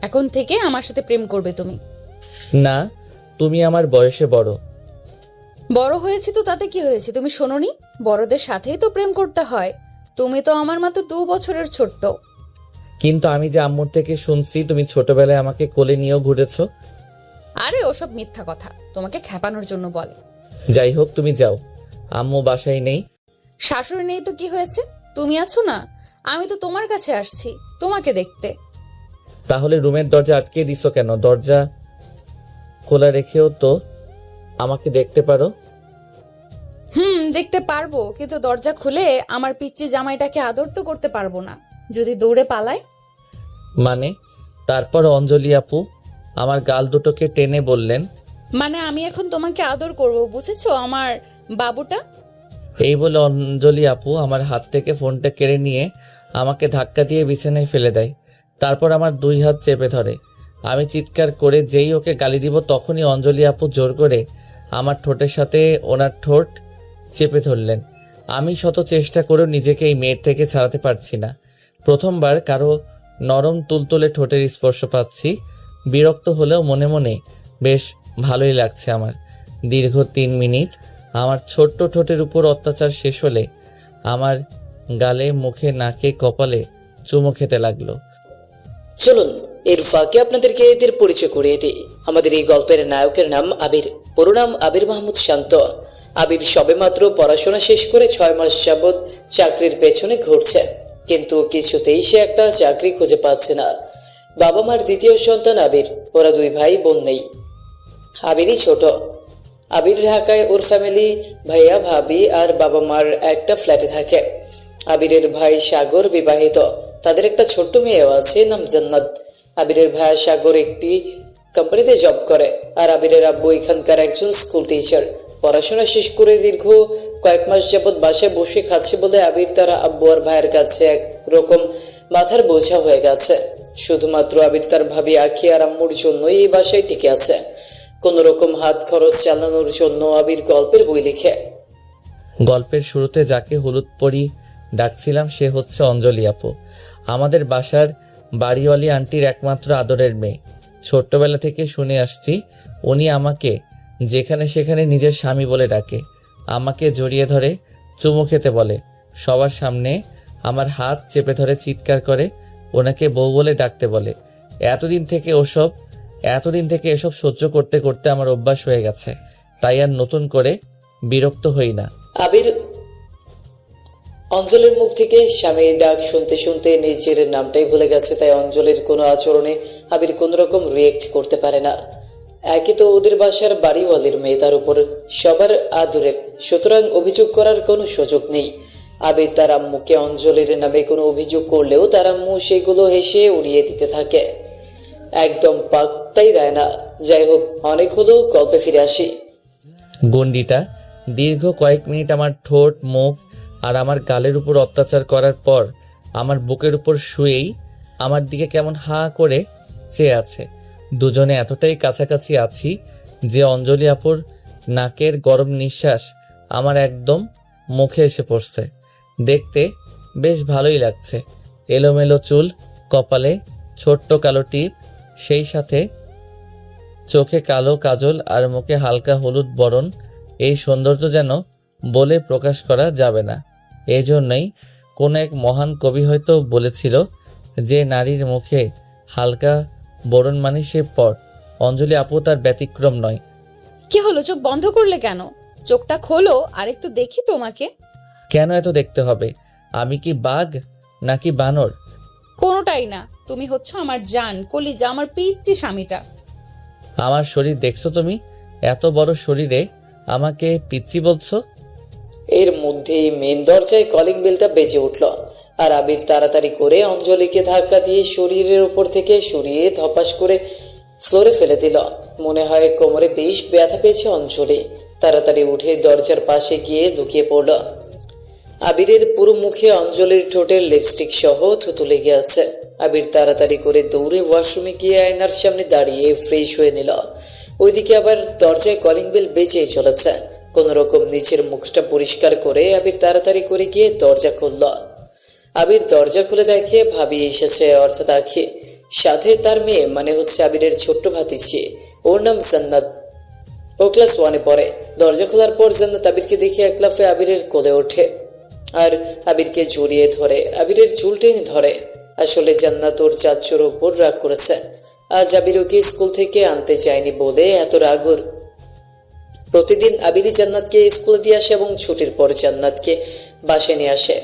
এখন থেকে আমার সাথে প্রেম করবে তুমি? না, তুমি আমার বয়সে বড়। বড় হয়েছি তো তাতে কি হয়েছে? তুমি শোনোনি, বড়দের সাথেই তো প্রেম করতে হয়। তুমি তো আমার মাত্র 2 বছরের ছোট্ট। কিন্তু আমি যে আম্মুর থেকে শুনছি তুমি ছোটবেলায় আমাকে কোলে নিয়েও ঘুরেছো। আরে ওসব মিথ্যা কথা, তোমাকে খেপানোর জন্য বলে। যাই হোক, তুমি যাও, আম্মু বাসায় নেই। শাশুড়ি নেই তো কি হয়েছে? তুমি আছো না, আমি তো তোমার কাছে আসছি তোমাকে দেখতে। তাহলে রুমের দরজা আটকে দিছো কেন? দরজা খোলা রেখেও তো আমাকে দেখতে পারো। দেখতে পারবো, কিন্তু দরজা খুলে আমার পিচ্চি জামাইটাকে আদর তো করতে পারবো না, যদি দৌড়ে পালায়। মানে? তারপর অঞ্জলি আপু আমার গাল দুটোকে টেনে বললেন, মানে আমি এখন তোমাকে আদর করব, বুঝেছো আমার বাবুটা? এই বলে অঞ্জলি আপু আমার হাত থেকে ফোনটা কেড়ে নিয়ে আমাকে ধাক্কা দিয়ে বিছানায় ফেলে দেয়। তারপর আমার 2 হাত চেপে ধরে। আমি চিৎকার করে যেই ওকে গালি দিব তখনই অঞ্জলি আপু জোর করে আমার ঠোঁটের সাথে ওনার ঠোঁট চেপে ধরলেন। আমি শত চেষ্টা করেও নিজেকে এই মেয়ের থেকে ছাড়াতে পারছি না। প্রথমবার কারো নরম তুলতুলে ঠোঁটের স্পর্শ পাচ্ছি। বিরক্ত হলেও মনে মনে বেশ ভালোই লাগছে আমার। দীর্ঘ 3 মিনিট আমার ছোট্ট ঠোঁটের উপর অত্যাচার শেষ হলে আমার গালে, মুখে, নাকে, কপালে চুমো খেতে লাগলো। চলুন এর ফাঁকে আপনাদেরকে এদের পরিচয় করিয়ে দিই। আমাদের এই গল্পের নায়কের নাম আবির। পুরো নাম আবির মাহমুদ শান্ত। আবির সবেমাত্র পড়াশোনা শেষ করে 6 মাস যাবৎ চাকরির পেছনে ঘুরছে, কিন্তু কিছুতেই সে একটা চাকরি খুঁজে পাচ্ছে না। বাবা মার দ্বিতীয় সন্তান আবির। ওরা 2 ভাই বোন নেই, আবিরই ছোট। আবির ঢাকায় ওর ফ্যামিলি, ভাইয়া ভাবি আর বাবা মার একটা ফ্ল্যাটে থাকে। আবিরের ভাই সাগর বিবাহিত, তাদের একটা ছোট্ট মেয়েও আছে, নাম জান্নাত। আবিরের ভাইয়া সাগর একটি কোম্পানিতে জব করে, আর আবিরের আব্বু এখানকার একজন স্কুল টিচার। পড়াশোনা শেষ করে দীর্ঘ কয়েক মাস যাবৎ বাসায় বসে খাচ্ছে বলে আবির তার আব্বু আর ভাইয়ের কাছে একরকম মাথার বোঝা হয়ে গেছে। শুধুমাত্র আবির তার ভাবি আখি আর আম্মুর জন্যই এই বাসায় টিকে আছে। কোন রকম হাত খরচ চালানোর জন্য আবির গল্পের বই লিখে। গল্পের শুরুতে যাকে হলুদ পরি ডাকছিলাম সে হচ্ছে অঞ্জলি আপু, আমাদের বাসার বাড়িওয়ালি আন্টির একমাত্র আদরের মেয়ে। ছোট্টবেলা থেকে শুনে আসছি উনি আমাকে যেখানে সেখানে নিজের স্বামী বলে ডাকে, আমাকে জড়িয়ে ধরে চুমু খেতে বলে, সবার সামনে আমার হাত চেপে ধরে চিৎকার করে ওনাকে বউ বলে ডাকতে বলে। এতদিন থেকে এসব সহ্য করতে করতে আমার অভ্যাস হয়ে গেছে, তাই আর নতুন করে বিরক্ত হই না। আবির অঞ্জলির মুখ থেকে স্বামীর ডাক শুনতে শুনতে নিজের নামটাই ভুলে গেছে, তাই অঞ্জলির কোনো আচরণে আবির কোন রকম রিয়েক্ট করতে পারে না। একে তো ওদের বাসার বাড়িওয়ালির মেয়ে, তার উপর সবার আদরের, সুতরাং অভিযোগ করার কোনো সুযোগ নেই। আবির তার আম্মুকে অঞ্জলির নামে কোনো অভিযোগ করলেও তার আম্মু সেগুলো হেসে উড়িয়ে দিতে থাকে, একদম পাত্তাই দেয় না। যাই হোক, অনেক হলো, গল্পে ফিরে আসি। গন্ডিটা দীর্ঘ কয়েক মিনিট আমার ঠোঁট, মুখ আর আমার গালের উপর অত্যাচার করার পর আমার বুকের উপর শুয়েই আমার দিকে কেমন হা করে চেয়ে আছে। দুজনে এতটাই কাছাকাছি আছি যে অঞ্জলি আপুর নাকের গরম নিঃশ্বাস আমার একদম মুখে এসে পড়ছে। দেখতে বেশ ভালোই লাগছে। এলোমেলো চুল, কপালে ছোট্ট কালো টিপ, সেই সাথে চোখে কালো কাজল আর মুখে হালকা হলুদ বরণ। এই সৌন্দর্য যেন বলে প্রকাশ করা যাবে না। এই জন্যই কোন এক মহান কবি হয়তো বলেছিল যে নারীর মুখে হালকা বরণ মানে সে পর। অঞ্জলি আপু তার ব্যতিক্রম নয়। কি হলো, চোখ বন্ধ করলে কেন? চোখটা খোলো আর একটু দেখি তোমাকে। কেন এত দেখতে হবে? আমি কি বাঘ নাকি বানর? কোনোটাই না, তুমি হচ্ছে আমার জান, কলিজা, আমার পিচ্চি স্বামীটা। আমার শরীর দেখছো তুমি? এত বড় শরীরে আমাকে পিচ্চি বলছো? এর মধ্যেই মেন দরজায় কলিং বেলটা বেজে উঠল, আর আবির তাড়াতাড়ি করে অঞ্জলিকে ধাক্কা দিয়ে শরীরের উপর থেকে সরিয়ে ধপাস করে ফ্লোরে ফেলে দিল। মনে হয় কোমরে বেশ ব্যথা পেয়েছে অঞ্জলি। তাড়াতাড়ি উঠে দরজার পাশে গিয়ে লুকিয়ে পড়ল। আবিরের পুরো মুখে অঞ্জলির ঠোঁটের লিপস্টিক সহ থুতু লেগে আছে। আবির তাড়াতাড়ি করে দৌড়ে ওয়াশরুমে গিয়ে আয়নার সামনে দাঁড়িয়ে ফ্রেশ হয়ে নিল। ওইদিকে আবার দরজায় কলিং বেল বেজেই চলেছে। কোন রকম নিচের মুখটা পরিষ্কার করে আবির তাড়াতাড়ি করে গিয়ে দরজা খুলল। আবির দরজা খুলে দেখে ভাবি এসেছে, অর্থাৎ আখি, সাথে তার মেয়ে, মানে হচ্ছে আবিরের ছোট্ট ভাতিজি। ওর নাম জান্নাত। ও ক্লাস 1-এ পড়ে। দরজা খোলার পর জান্নাত আবিরকে দেখে এক লাফে আবিরের কোলে ওঠে আর আবিরকে জড়িয়ে ধরে, আবিরের চুল টেনে ধরে। আসলে জান্নাত ওর চাচ্চুর উপর রাগ করেছে। আজ আবির ওকে স্কুল থেকে আনতে চায়নি বলে এত রাগ ওর। প্রতিদিন আবিরই জান্নাতকে স্কুলে দিয়ে আসে এবং ছুটির পর জান্নাতকে বাসায় নিয়ে আসে।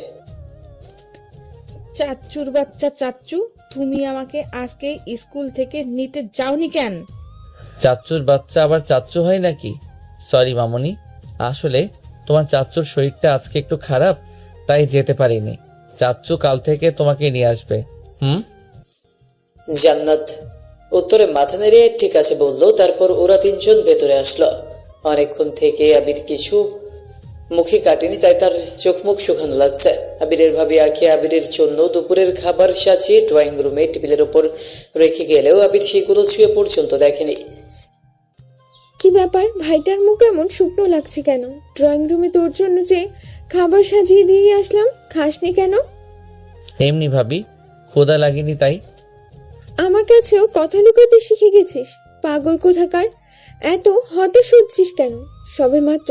চাচ্চুর বাচ্চা চাচ্চু, তুমি আমাকে আজকে স্কুল থেকে নিতে যাওনি কেন? চাচ্চুর বাচ্চা আবার চাচ্চু হয় নাকি? সরি মামনি, আসলে তোমার চাচ্চুর শরীরটা আজকে একটু খারাপ, তাই যেতে পারিনি। চাচ্চু কাল থেকে তোমাকে নিয়ে আসবে। জান্নাত উত্তরে মাথা নেড়ে ঠিক আছে বললো। তারপর ওরা তিনজন ভেতরে আসলো। অনেকক্ষণ থেকে আবির কিছু মুখে কাটেনি, তাই তার চোখ মুখ শুকানো লাগছে। আবিরের ভাবি আঁখি আবিরের জন্য দুপুরের খাবার সাজিয়ে ড্রয়িং রুমে টেবিলের উপর রেখে গেলেও আবির সেগুলো ছুঁয়ে পর্যন্ত দেখেনি। কি ব্যাপার, ভাইটার মুখ এমন শুকনো লাগছে কেন? ড্রয়িং রুমে তোর জন্য যে খাবার সাজিয়ে দিয়ে আসলাম, খাসনি কেন? এমনি ভাবি, ক্ষুধা লাগেনি তাই। আমার কাছেও কথা লুকাতে শিখে গেছিস, পাগল কোথাকার। এত হতাশ হচ্ছিস কেন? সবে মাত্র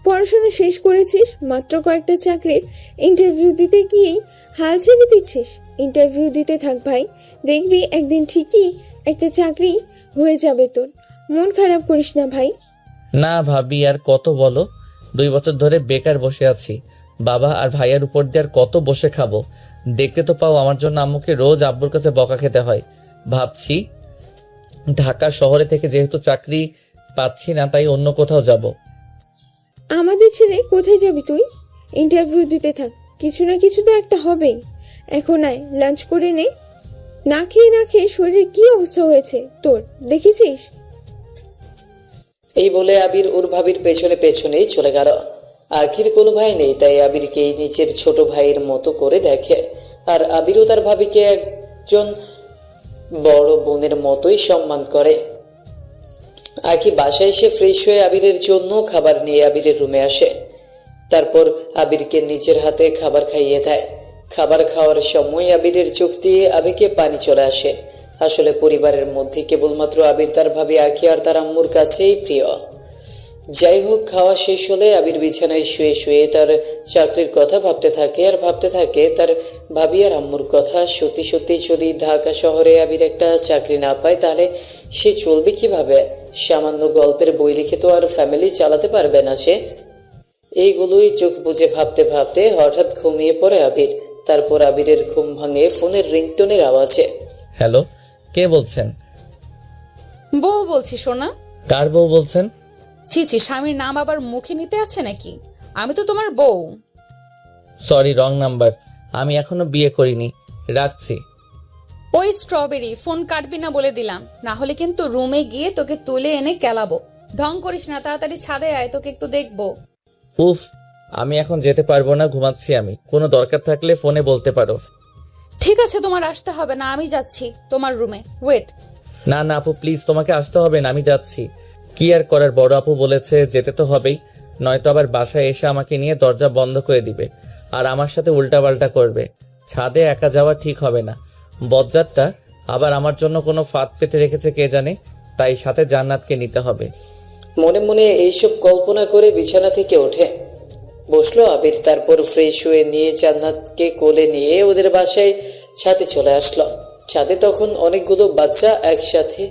পড়াশোনা শেষ করেছিস, মাত্র কয়েকটা চাকরির ইন্টারভিউ দিতে গিয়েই হাল ছেড়ে দিচ্ছিস। ইন্টারভিউ দিতে থাক ভাই, দেখবি একদিন ঠিকই একটা চাকরি হয়ে যাবে তোর। মন খারাপ করিস না ভাই। না ভাবি, আর কত বলো, 2 বছর ধরে বেকার বসে আছি। বাবা আর ভাইয়ার উপর দিয়ে আর কত বসে খাবো? দেখতে তো পাও আমার জন্য আম্মুকে রোজ আব্বুর কাছে বকা খেতে হয়। ভাবছি ঢাকা শহরে থেকে যেহেতু চাকরি পাচ্ছি না, তাই অন্য কোথাও যাব। আমাদের ছেড়ে কোথায় যাবি তুই? ইন্টারভিউ দিতে থাক, কিছু না কিছু তো একটা হবেই। এখন আয়, লাঞ্চ করে নে। না খেয়ে শরীরের কি অবস্থা হয়েছে তোর, দেখেছিস? এই বলে আবির ওর ভাবির পেছনে পেছনেই চলে গেল। আখির কোনো ভাই নেই, তাই আবিরকে নিজের ছোট ভাইয়ের মতো করে দেখে। আর আবিরও তার ভাবিকে একজন বড় বোনের মতোই সম্মান করে। আখি বাসায় এসে ফ্রেশ হয়ে আবিরের জন্য খাবার নিয়ে আবিরের রুমে আসে। তারপর আবিরকে নিজের হাতে খাবার খাইয়ে দেয়। খাবার খাওয়ার সময় আবিরের চোখ দিয়ে আবেগে পানি চলে আসে। আসলে পরিবারের মধ্যে কেবলমাত্র আবির তার ভাবি আখি আর তার আম্মুর কাছেই প্রিয়। যাই হোক, খাওয়া শেষ হলে আবির বিছানায় শুয়ে শুয়ে তার চাকরির কথা ভাবতে থাকে আর ভাবতে থাকে তার ভাবি আর আম্মুর কথা। সত্যি সত্যি যদি ঢাকা শহরে আবির একটা চাকরি না পায়, তাহলে সে চলবে কিভাবে? সামান্য গল্পের বই লিখে তো আর ফ্যামিলি চালাতে পারবে না সে। এইগুলোই চোখ বুজে ভাবতে ভাবতে হঠাৎ ঘুমিয়ে পড়ে আবির। তারপর আবিরের ঘুম ভাঙে ফোনের রিংটোনের আওয়াজে। হ্যালো, কে বলছেন? বউ বলছি সোনা। কার বউ বলছেন? ছি ছি, স্বামীর নাম আবার মুখে নিতে আছে নাকি? আমি তো তোমার বউ। Sorry, wrong number. আমি এখনো বিয়ে করিনি, রাখছি। ওই স্ট্রবেরি, ফোন কাটবি না বলে দিলাম, না হলে কিন্তু রুমে গিয়ে তোকে তুলে এনে কেলাবো। ঢং করিস না, তাড়াতাড়ি ছাদে আয়, তোকে একটু দেখবো। উফ, আমি এখন যেতে পারবো না, ঘুমাচ্ছি আমি। কোনো দরকার থাকলে ফোনে বলতে পারো। ঠিক আছে, তোমার আসতে হবে না, আমি যাচ্ছি তোমার রুমে। ওয়েট। না না আপু, প্লিজ, তোমাকে আসতে হবে না, আমি যাচ্ছি। কি আর করার, বড় আপু বলেছে যেতে তো হবেই, নয়তো আবার বাসায় এসে আমাকে নিয়ে দরজা বন্ধ করে দিবে আর আমার সাথে উল্টাপাল্টা করবে। ছাদে একা যাওয়া ঠিক হবে না। বজ্জাতটা আবার আমার জন্য কোনো ফাঁদ পেতে রেখেছে কে জানে, তাই সাথে জান্নাতকে নিতে হবে। মনে মনে এইসব কল্পনা করে বিছানা থেকে ওঠে বসলো আবির। তারপর ফ্রেশ হয়ে নিয়ে জান্নাতকে কোলে নিয়ে ওদের বাসায় ছাদে চলে আসলো। ছাদে তখন অনেকগুলো বাচ্চা একসাথে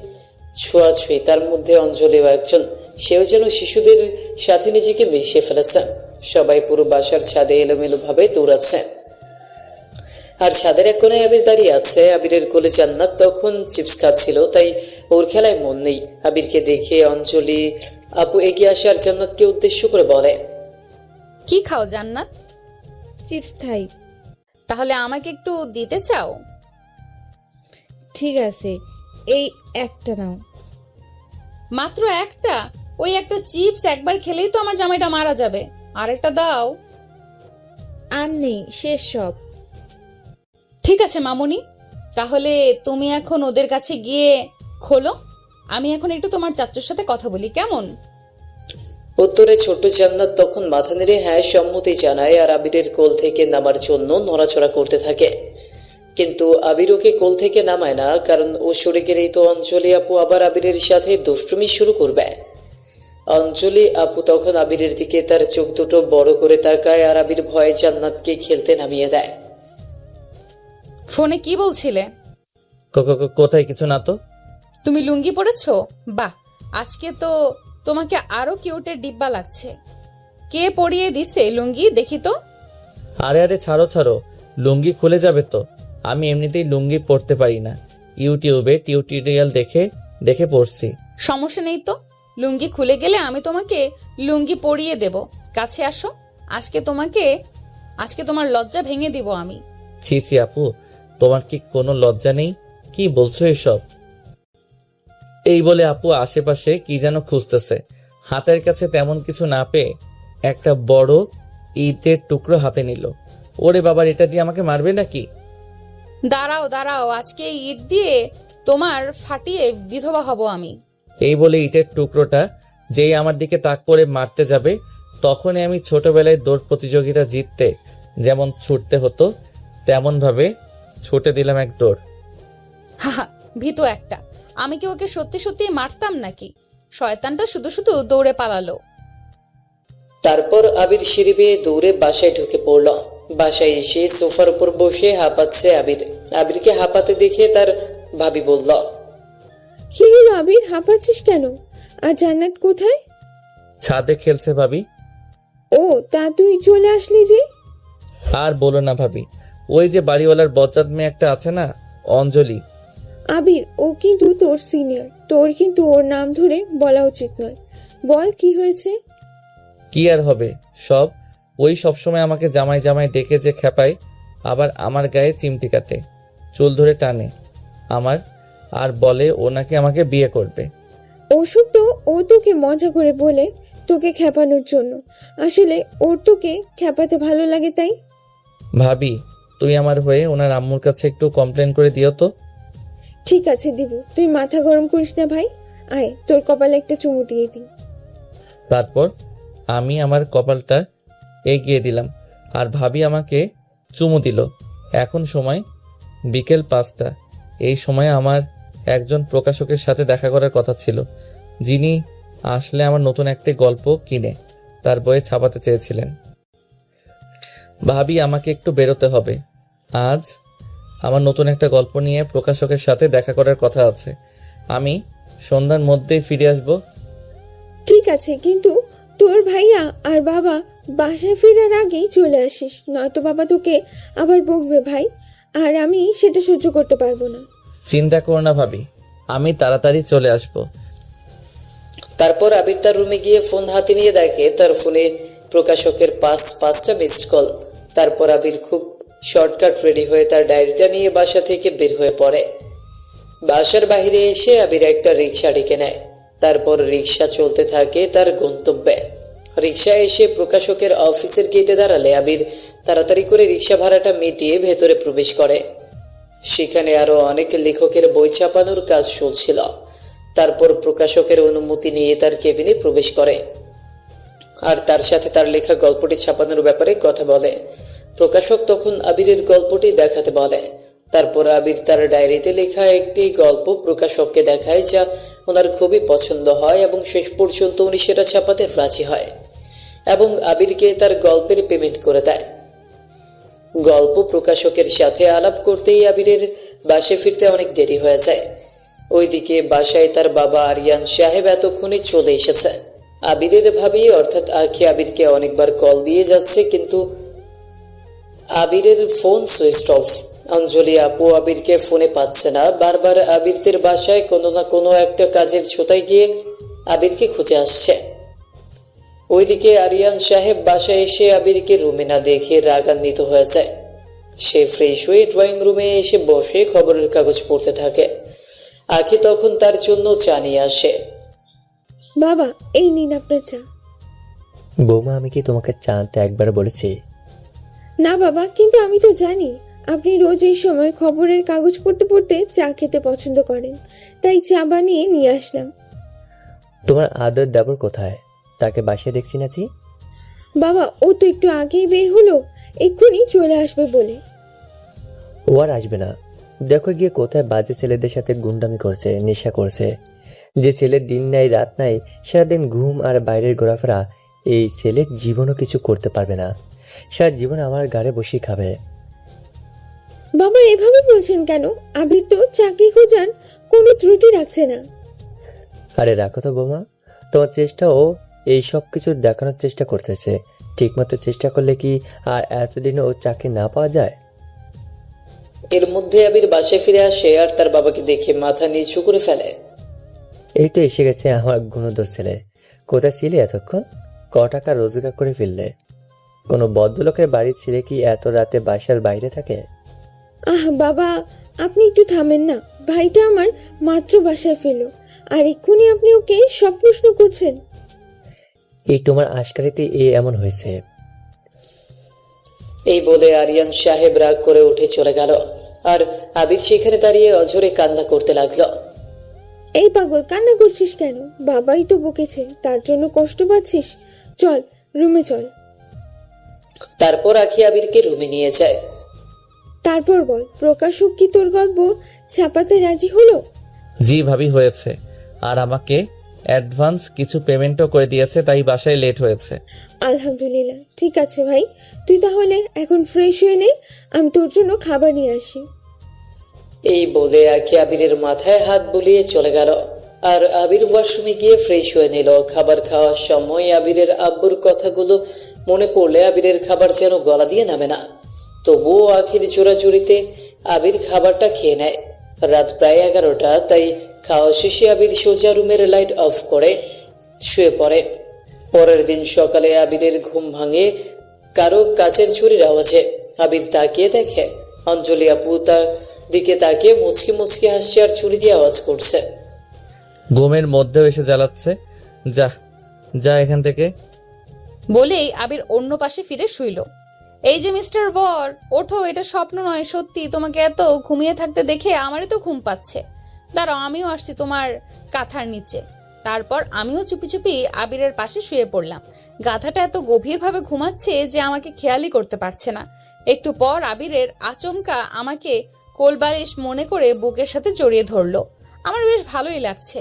ছোঁয়াছুঁই, তার মধ্যে অঞ্জলিও একজন। সেও যেন শিশুদের সাথে নিজেকে মিশিয়ে ফেলেছে। সবাই পুরো বাসার ছাদে এলোমেলো ভাবে দৌড়াচ্ছে। আর ছাদের এক কোনায় আবির দাঁড়িয়ে আছে। আবিরের কোলে জান্নাত তখন চিপস খাচ্ছিল, তাই ওর খেলায় মন নেই। আবিরকে দেখে অঞ্জলি আপু এগিয়ে আসে আর জান্নাতকে উদ্দেশ্য করে বলে, কি খাও জান্নাত? চিপস খাই। তাহলে আমাকে একটু দিতে চাও? ঠিক আছে, এই একটা নাও। মাত্র একটা? ওই একটা চিপস একবার খেলেই তো আমার জামাইটা মারা যাবে, আরেকটা দাও। আর নেই, শেষ সব। ঠিক আছে মামুনি, তাহলে তুমি এখন ওদের কাছে গিয়ে খোলো। আমি এখন একটু তোমার চাচ্চুর সাথে কথা বলি, কেমন? উত্তরে ছোট্ট জান্নাত তখন মাথা নেড়ে হ্যাঁ সম্মতি জানায় আর আবিরের কোল থেকে নামার জন্য নড়াচড়া করতে থাকে। কিন্তু আবির ওকে কোল থেকে নামায় না, কারণ ও সরে গেলেই তো অঞ্জলি আপু আবার আবিরের সাথে দুষ্টুমি শুরু করবে। অঞ্জলি আপু তখন আবিরের দিকে তার চোখ দুটো বড় করে তাকায় আর আবির ভয়ে জান্নাতকে খেলতে নামিয়ে দেয়। ফোনে কি বলছিলে? কোথায় কিছু না তো। তুমি লুঙ্গি পরেছো? বাহ, আজকে তো তোমাকে আরো কিউটের ডিব্বা লাগছে। কে পরিয়ে দিছে লুঙ্গি দেখি তো? আরে ছাড়ো, লুঙ্গি খুলে যাবে তো। আমি এমনিতেই লুঙ্গি পরতে পারি না, ইউটিউবে টিউটোরিয়াল দেখে পড়ছি। সমস্যা নেই তো, লুঙ্গি খুলে গেলে আমি তোমাকে লুঙ্গি পরিয়ে দেব। কাছে আসো, আজকে তোমার লজ্জা ভেঙে দিব আমি। ছি আপু, তোমার কি কোনো লজ্জা নেই? কি বলছো এসব? এই বলে আপু আশেপাশে কি যেন খুঁজতেছে। হাতের কাছে তেমন কিছু না পেয়ে একটা বড় ইটের টুকরো হাতে নিল। ওরে বাবার, এটা দিয়ে আমাকে মারবে নাকি? দাঁড়াও, আজকে এই ইট দিয়ে তোমার ফাটিয়ে বিধবা হব আমি। এই বলে ইটের টুকরোটা যেই আমার দিকে তাক করে মারতে যাবে, তখনই আমি ছোটবেলায় দৌড় প্রতিযোগিতা জিততে যেমন ছুটতে হতো তেমন ভাবে ছুটে দিলাম এক দৌড়। হাহা, ভীতু একটা। আমি কি ওকে সত্যি সত্যি মারতাম নাকি? শয়তানটা শুধু শুধু দৌড়ে পালালো। তারপর আবির সিঁড়ি বেয়ে দৌড়ে বাসায় ঢুকে পড়ল। বাসায় এসে সোফার উপর বসে হাঁপাচ্ছে আবির। আবিরকে হাঁপাতে দেখে তার ভাবি বলল, কি হলো আবির, হাঁপাচ্ছিস কেন? আর জান্নাত কোথায়? ছাদে খেলছে ভাবি। ও, তা তুই চলে আসলি যে? আর বলো না ভাবি, ওই যে বাড়িওয়ালার বজ্জাত মেয়ে একটা আছে না, অঞ্জলি। আবির, ও কিন্তু তোর সিনিয়র, তোর কিন্তু ওর নাম ধরে বলা উচিত নয়। বল কি হয়েছে? কি আর হবে, ওই সবসময় আমাকে জামাই ডেকে যে খেপায়, আবার আমার গায়ে চিমটি কাটে, চুল ধরে টানে আমার, আর বলে ও নাকি আমাকে বিয়ে করবে। ওসব তো ও তোকে মজা করে বলে, তোকে খেপানোর জন্য। আসলে ওর তোকে খেপাতে ভালো লাগে তাই। ভাবি, তুই আমার হয়ে ওনার আম্মুর কাছে একটু কমপ্লেন করে দিও তো। ঠিক আছে দিব, তুই মাথা গরম করিস না ভাই। আয়, তোর কপালে একটা চুমু দিয়ে দিই। তারপর আমি আমার কপালটা এগিয়ে দিলাম আর ভাবি আমাকে চুমু দিল। এখন সময় বিকেল 5টা। এই সময় আমার একজন প্রকাশকের সাথে দেখা করার কথা ছিল, যিনি আসলে আমার নতুন একটি গল্প কিনে তার বইয়ে ছাপাতে চেয়েছিলেন। ভাবি আমাকে একটু বেরোতে হবে, আজ আমার নতুন একটা গল্প নিয়ে প্রকাশকের সাথে দেখা করার কথা আছে। আমি সন্ধ্যার মধ্যেই ফিরে আসব। ঠিক আছে, কিন্তু তোর ভাইয়া আর বাবা বাসায় ফেরার আগেই চলে আসিস, নয়তো বাবা তোকে আবার বকবে ভাই, আর আমি সেটা সহ্য করতে পারবো না। চিন্তা করো না ভাবি, আমি তাড়াতাড়ি চলে আসব। তারপর আবির তার রুমে গিয়ে ফোন হাতে নিয়ে দেখে তার ফোনে প্রকাশকের 5টা মিসড কল। তারপর আবির খুব শর্টকাট রেডি হয়ে তার ডায়েরিটা নিয়ে বাসা থেকে বের হয়ে পড়ে। বাসার বাইরে এসে আবির একটা রিক্সা ডেকে নেয়। তারপর রিক্সা চলতে থাকে তার গন্তব্যে। রিক্সা এসে প্রকাশকের অফিসের গেটে দাঁড়ালে আবির তাড়াতাড়ি করে রিক্সা ভাড়াটা মিটিয়ে ভেতরে প্রবেশ করে। সেখানে আরো অনেক লেখকের বই ছাপানোর কাজ চলছিল। তারপর প্রকাশকের অনুমতি নিয়ে তার কেবিনে প্রবেশ করে আর তার সাথে তার লেখা গল্পটি ছাপানোর ব্যাপারে কথা বলে। প্রকাশক তখন আবিরের গল্পটি দেখাতে বলে। তারপর আবির তার ডায়েরিতে লেখা একটি গল্প প্রকাশককে দেখায়, যা ওনার খুবই পছন্দ হয় এবং শেষ পর্যন্ত উনি সেটা ছাপাতে রাজি হয় এবং আবিরকে তার গল্পের পেমেন্ট করে দেয়। গল্প প্রকাশকের সাথে আলাপ করতেই আবিরের বাসায় ফিরতে অনেক দেরি হয়ে যায়। ওইদিকে বাসায় তার বাবা আরিয়ান সাহেব এতক্ষণে চলে এসেছে। আবিরের ভাবি অর্থাৎ আখি আবিরকে অনেকবার কল দিয়ে যাচ্ছে, কিন্তু আবিরের ফোন সুইচ অফ। অঞ্জলি আপু আবিরকে ফোনে পাচ্ছে না। বারবার আবিরদের বাসায় কোনো না কোনো একটা কাজের ছোটায় গিয়ে আবিরকে খুঁজে আসছে। ওইদিকে আরিয়ান সাহেব বাসায় এসে আবিরকে রুমে না দেখে রাগান্বিত হয়ে যায়। সে ফ্রেশ হয়ে ড্রয়িং রুমে এসে বসে খবরের কাগজ পড়তে থাকে। আখি তখন তার জন্য চা নিয়ে আসে। বাবা, এই নিন আপনার চা। বৌমা, আমি কি তোমাকে চা আনতে একবার বলেছি? না বাবা, কিন্তু আমি তো জানি আপনি রোজ এই সময় খবরের কাগজ পড়তে পড়তে চা খেতে পছন্দ করেন, তাই চা বানিয়ে নিয়ে আসলাম। তোমার আদর দেবর কোথায়? তাকে বাসায় দেখছি না জি। বাবা ও তো একটু আগেই বের হলো, এক্ষুনি চলে আসবে বলে। ও আর আসবে না। দেখো গিয়ে কোথায় বাজে ছেলেদের সাথে গুন্ডামি করছে, নেশা করছে। যে ছেলের দিন নাই রাত নাই, সারাদিন ঘুম আর বাইরের ঘোরাফেরা, এই ছেলে জীবনও কিছু করতে পারবে না। সারা জীবন আমার গাড়ে বসেই খাবে। বাবা এভাবে বলছেন কেন? আবির তো চাকরি খোঁজার কোনো ত্রুটি রাখছে না। আরে রাখো তো বৌমা, তোমার চেষ্টা ও এই সব কিছু দেখানোর চেষ্টা করতেছে। ঠিকমতো চেষ্টা করলে কি আর এতদিনে ও চাকরি না পাওয়া যায়? এর মধ্যে আবির বাসায় ফিরে আসে আর তার বাবাকে দেখে মাথা নিচু করে ফেলে। এই তো এসে গেছে আমার গুণধর ছেলে। কোথায় ছিলে এতক্ষণ? ক টাকা রোজগার করে ফেললে? কোনো ভদ্রলোকের বাড়ির ছেলে কি এত রাতে বাসার বাইরে থাকে? বাবা আপনি একটু থামেন না, ভাইটা আমার মাত্র বাসায় ফেলো, আর এক্ষুনি আপনি ওকে সব প্রশ্ন করছেন। এই তোমার আশকারিতে এমন হয়েছে। এই বলে আরিয়ান সাহেব রাগ করে উঠে চলে গেল আর আবির সেখানে দাঁড়িয়ে অঝরে কান্না করতে লাগলো। এই পাগল কান্না করছিস কেন? বাবাই তো বকেছে, তার জন্য কষ্ট পাচ্ছিস? চল রুমে চল। তারপর আখি আবিরকে রুমে নিয়ে যায়। তারপর বল, প্রকাশক কি তোর গল্প ছাপাতে রাজি হলো? জি ভাবি, হয়েছে। আর আমাকে অ্যাডভান্স কিছু পেমেন্টও করে দিয়েছে, তাই বাসায় লেট হয়েছে। আলহামদুলিল্লাহ, ঠিক আছে ভাই, তুই তাহলে এখন ফ্রেশ হয়ে নে, আমি তোর জন্য খাবার নিয়ে আসি। এই বলে আখি আবিরের মাথায় হাত বুলিয়ে চলে গেল আর আবির ওয়াশরুমে গিয়ে ফ্রেশ হয়ে নিল। খাবার খাওয়ার সময় আবিরের আব্বুর কথাগুলো মনে পড়লে আবিরের খাবার যেন গলা দিয়ে নামে না। তবুও আখির চোরাচুরিতে আবির খাবারটা খেয়ে নেয়। রাত প্রায় 11টা, তাই খাওয়া শেষে আবির সোজা রুমের লাইট অফ করে শুয়ে পড়ে। পরের দিন সকালে আবিরের ঘুম ভাঙে কারো কাচের ছুরির আওয়াজে। আবির তাকিয়ে দেখে অঞ্জলি আপু তার দিকে তাকিয়ে মুচকি মুচকি হাসছে আর ছুরি দিয়ে আওয়াজ করছে। ঘুমের মধ্যেও এসে জ্বালাচ্ছে। যা যা এখান থেকে। বলেই আবির অন্য পাশে ফিরে শুইল। এই যে মিস্টার বর, ওঠো, এটা স্বপ্ন নয়, সত্যি। তোমাকে এত ঘুমিয়ে থাকতে দেখে আমারই তো ঘুম পাচ্ছে। দাঁড়াও, আমিও আসছি তোমার কাঁথার নিচে। তারপর আমিও চুপি চুপি আবিরের পাশে শুয়ে পড়লাম। গাধাটা এত গভীরভাবে ঘুমাচ্ছে যে আমাকে খেয়ালই করতে পারছে না। একটু পর আবিরের আচমকা আমাকে কোলবালিশ মনে করে বুকের সাথে জড়িয়ে ধরলো। আমার বেশ ভালোই লাগছে।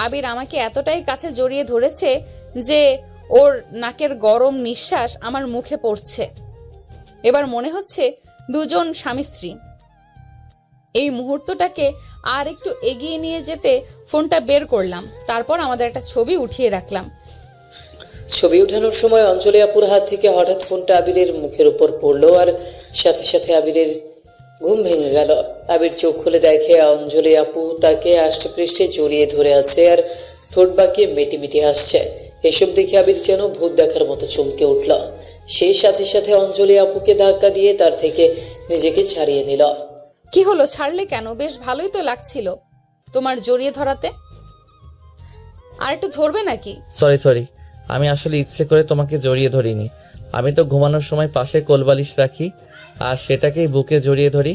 আবির আমাকে এতটাই কাছে জড়িয়ে ধরেছে যে ওর নাকের গরম নিঃশ্বাস আমার মুখে পড়ছে। এবার মনে হচ্ছে দুজন স্বামী স্ত্রী। এই মুহূর্তটাকে আর একটু এগিয়ে নিয়ে যেতে ফোনটা বের করলাম। তারপর আমাদের একটা ছবি উঠিয়ে রাখলাম। ছবি উঠানোর সময় অঞ্জলি আপুর হাত থেকে হঠাৎ ফোনটা আবিরের মুখের উপর পড়লো আর সাথে সাথে আবিরের ঘুম ভেঙে গেল। আবির চোখ খুলে দেখে অঞ্জলি আপু তাকে আষ্টে পৃষ্ঠে জড়িয়ে ধরে আছে আর ঠোঁট বাঁকিয়ে মিটিমিটি হাসছে। এসব দেখে আবির যেন ভূত দেখার মতো চমকে উঠল। সেই সাথে সাথে অঞ্জলি আপুকে ধাক্কা দিয়ে তার থেকে নিজেকে ছাড়িয়ে নিল। কি হলো, ছাড়লে কেন? বেশ ভালোই তো লাগছিল তোমার জড়িয়ে ধরাতে। আর একটু ধরবে নাকি? সরি, আমি আসলে ইচ্ছে করে তোমাকে জড়িয়ে ধরিনি। আমি তো ঘুমানোর সময় পাশে কোলবালিশ রাখি আর সেটাকেই বুকে জড়িয়ে ধরি।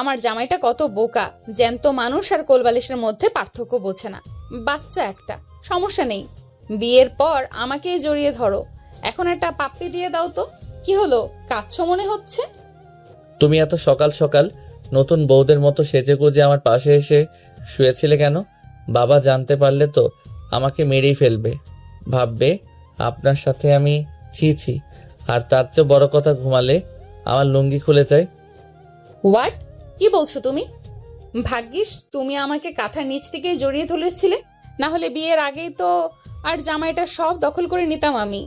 আমার জামাইটা কত বোকা, জ্যান্ত মানুষ আর কোলবালিশের মধ্যে পার্থক্য বোঝে না। বাচ্চা একটা, সমস্যা নেই। বিয়ের পর আমাকেই জড়িয়ে ধরো। এখন একটা পাপ্পি দিয়ে দাও তো। কি হলো, কাঁদছো মনে হচ্ছে? তুমি এত সকাল সকাল নতুন বউদের মতো সেজেগুজে আমার পাশে এসে শুয়েছিলে কেন? বাবা জানতে পারলে তো আমাকে মেরেই ফেলবে। ভাববে আপনার সাথে আমি ছি। আর তার চেয়ে বড় কথা, ঘুমালে আমার লুঙ্গি খুলে যায়। হোয়াট? কি বলছো তুমি? ভাগ্যিস তুমি আমাকে কাঁথার নিচ থেকে জড়িয়ে ধরেছিলে, না হলে বিয়ের আগেই তো আর জামাইটা সব দখল করে নিতাম আমি।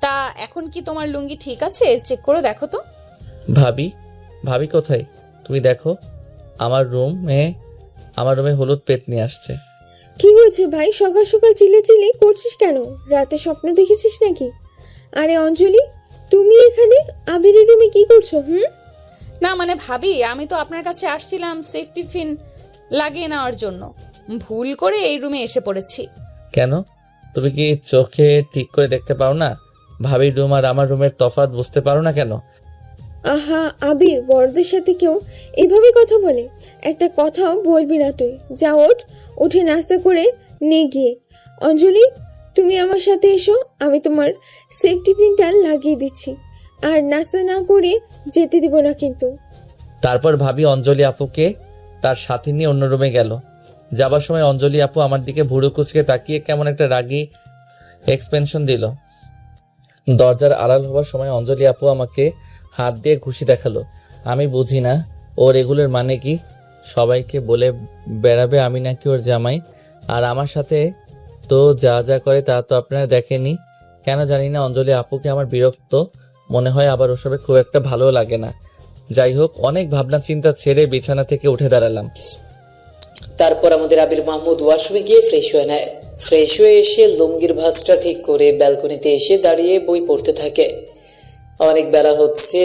তা এখন কি তোমার লুঙ্গি ঠিক আছে? চেক করে দেখো তো। ভাবি কোথায়? তুমি দেখো, আমার রুমে হলুদ পেতনি আসছে। কি হয়েছে ভাই, সকাল সকাল চিল্লাচিল্লি করছিস কেন? রাতে স্বপ্ন দেখেছিস নাকি? আরে অঞ্জলি, তুমি এখানে আবিরের রুমে কি করছো? না মানে ভাবি, আমি তো আপনার কাছে আসছিলাম সেফটি পিন লাগিয়ে নেওয়ার জন্য। ভুল করে এই রুমে এসে পড়েছি। কেন, তুমি কি চোখে ঠিক করে দেখতে পাও না? ভাবির রুম আর আমার রুমের তফাৎ বুঝতে পারো না কেন? আহা আবির, বড়দের সাথে কেউ এভাবে কথা বলে? একটা কথাও বলবি না তুই। যা ওঠ, উঠে নাস্তা করে নে গিয়ে। অঞ্জলি, তুমি আমার সাথে এসো, আমি তোমার সেফটি পিনটা লাগিয়ে দিচ্ছি। আর নাস্তা না করে যেতে দিব না কিন্তু। তারপর ভাবি অঞ্জলি আপুকে তার সাথে নিয়ে অন্য রুমে গেল। যাবার সময় অঞ্জলি আপু আমার দিকে ভুরু কুচকে তাকিয়ে কেমন একটা রাগী এক্সপেনশন দিল। দরজার আড়াল হওয়ার সময় অঞ্জলি আপু আমাকে হাত দিয়ে ঘুষি দেখালো। আমি বুঝি না ওর এগুলোর মানে কি। সবাইকে বলে বেড়াবে আমি নাকি ওর জামাই, আর আমার সাথে তো যা যা করে তা তো আপনারা দেখেনি। কেন জানি না অঞ্জলি আপুকে আমার বিরক্ত মনে হয়, আবার ওসবে খুব একটা ভালো লাগে না। যাই হোক, অনেক ভাবনা চিন্তা ছেড়ে বিছানা থেকে উঠে দাঁড়ালাম। তারপর আমাদের আবির মাহমুদ ওয়াশরুমে গিয়ে ফ্রেশ হয়ে নেয়। ফ্রেশ হয়ে এসে লুঙ্গির ভাঁজটা ঠিক করে ব্যালকনিতে এসে দাঁড়িয়ে বই পড়তে থাকে। অনেক বেলা হচ্ছে।